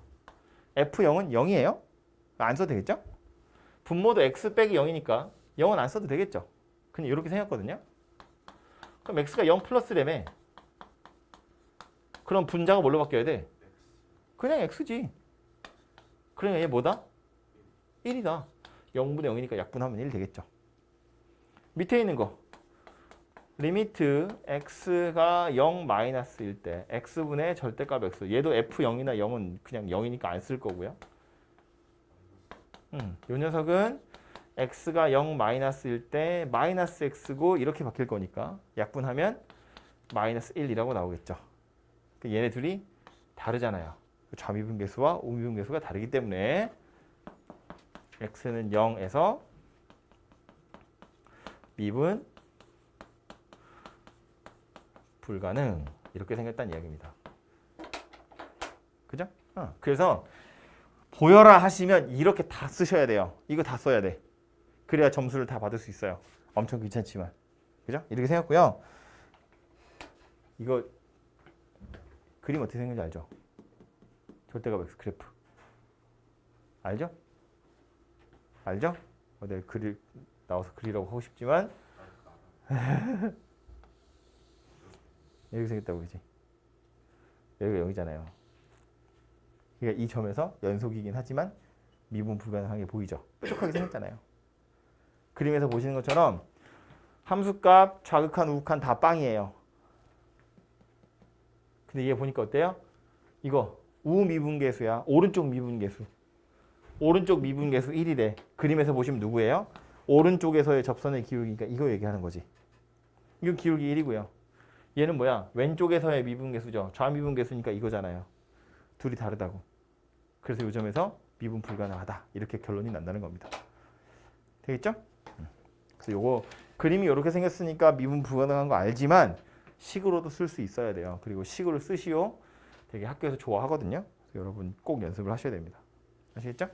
f0은 0이에요? 안 써도 되겠죠? 분모도 x 빼기 0이니까 0은 안 써도 되겠죠? 그냥 이렇게 생겼거든요. 그럼 x가 0 플러스라며. 그럼 분자가 뭘로 바뀌어야 돼? 그냥 x지. 그러니까 얘 뭐다? 1이다. 0분의 0이니까 약분하면 1 되겠죠. 밑에 있는 거. 리미트 x가 0 마이너스일 때 x분의 절대값 x. 얘도 f0이나 0은 그냥 0이니까 안 쓸 거고요. 이 녀석은 x가 0 마이너스일 때 마이너스 x고 이렇게 바뀔 거니까 약분하면 마이너스 1이라고 나오겠죠. 얘네 둘이 다르잖아요. 좌미분계수와 우미분계수가 다르기 때문에 x는 0에서 미분 불가능 이렇게 생겼다는 이야기입니다. 그죠? 그래서 보여라 하시면 이렇게 다 쓰셔야 돼요. 이거 다 써야 돼. 그래야 점수를 다 받을 수 있어요. 엄청 귀찮지만. 그죠? 이렇게 생겼고요. 이거 그림 어떻게 생긴지 알죠? 절대값 x 그래프. 알죠? 알죠? 내가 나와서 그리라고 하고 싶지만 이렇게 생겼다고 그지? 여기가 0이잖아요. 그러니까 이 점에서 연속이긴 하지만 미분 불가능하게 보이죠? 뾰족하게 생겼잖아요. 그림에서 보시는 것처럼 함수값, 좌극한, 우극한 다 빵이에요. 근데 얘 보니까 어때요? 이거 우미분계수야. 오른쪽 미분계수. 오른쪽 미분계수 1이래. 그림에서 보시면 누구예요? 오른쪽에서의 접선의 기울기니까 이거 얘기하는 거지. 이거 기울기 1이고요. 얘는 뭐야? 왼쪽에서의 미분계수죠. 좌미분계수니까 이거잖아요. 둘이 다르다고. 그래서 이 점에서 미분 불가능하다. 이렇게 결론이 난다는 겁니다. 되겠죠? 그래서 요거 그림이 이렇게 생겼으니까 미분 불가능한 거 알지만 식으로도 쓸 수 있어야 돼요. 그리고 식으로 쓰시오. 되게 학교에서 좋아하거든요. 그래서 여러분 꼭 연습을 하셔야 됩니다. 아시겠죠?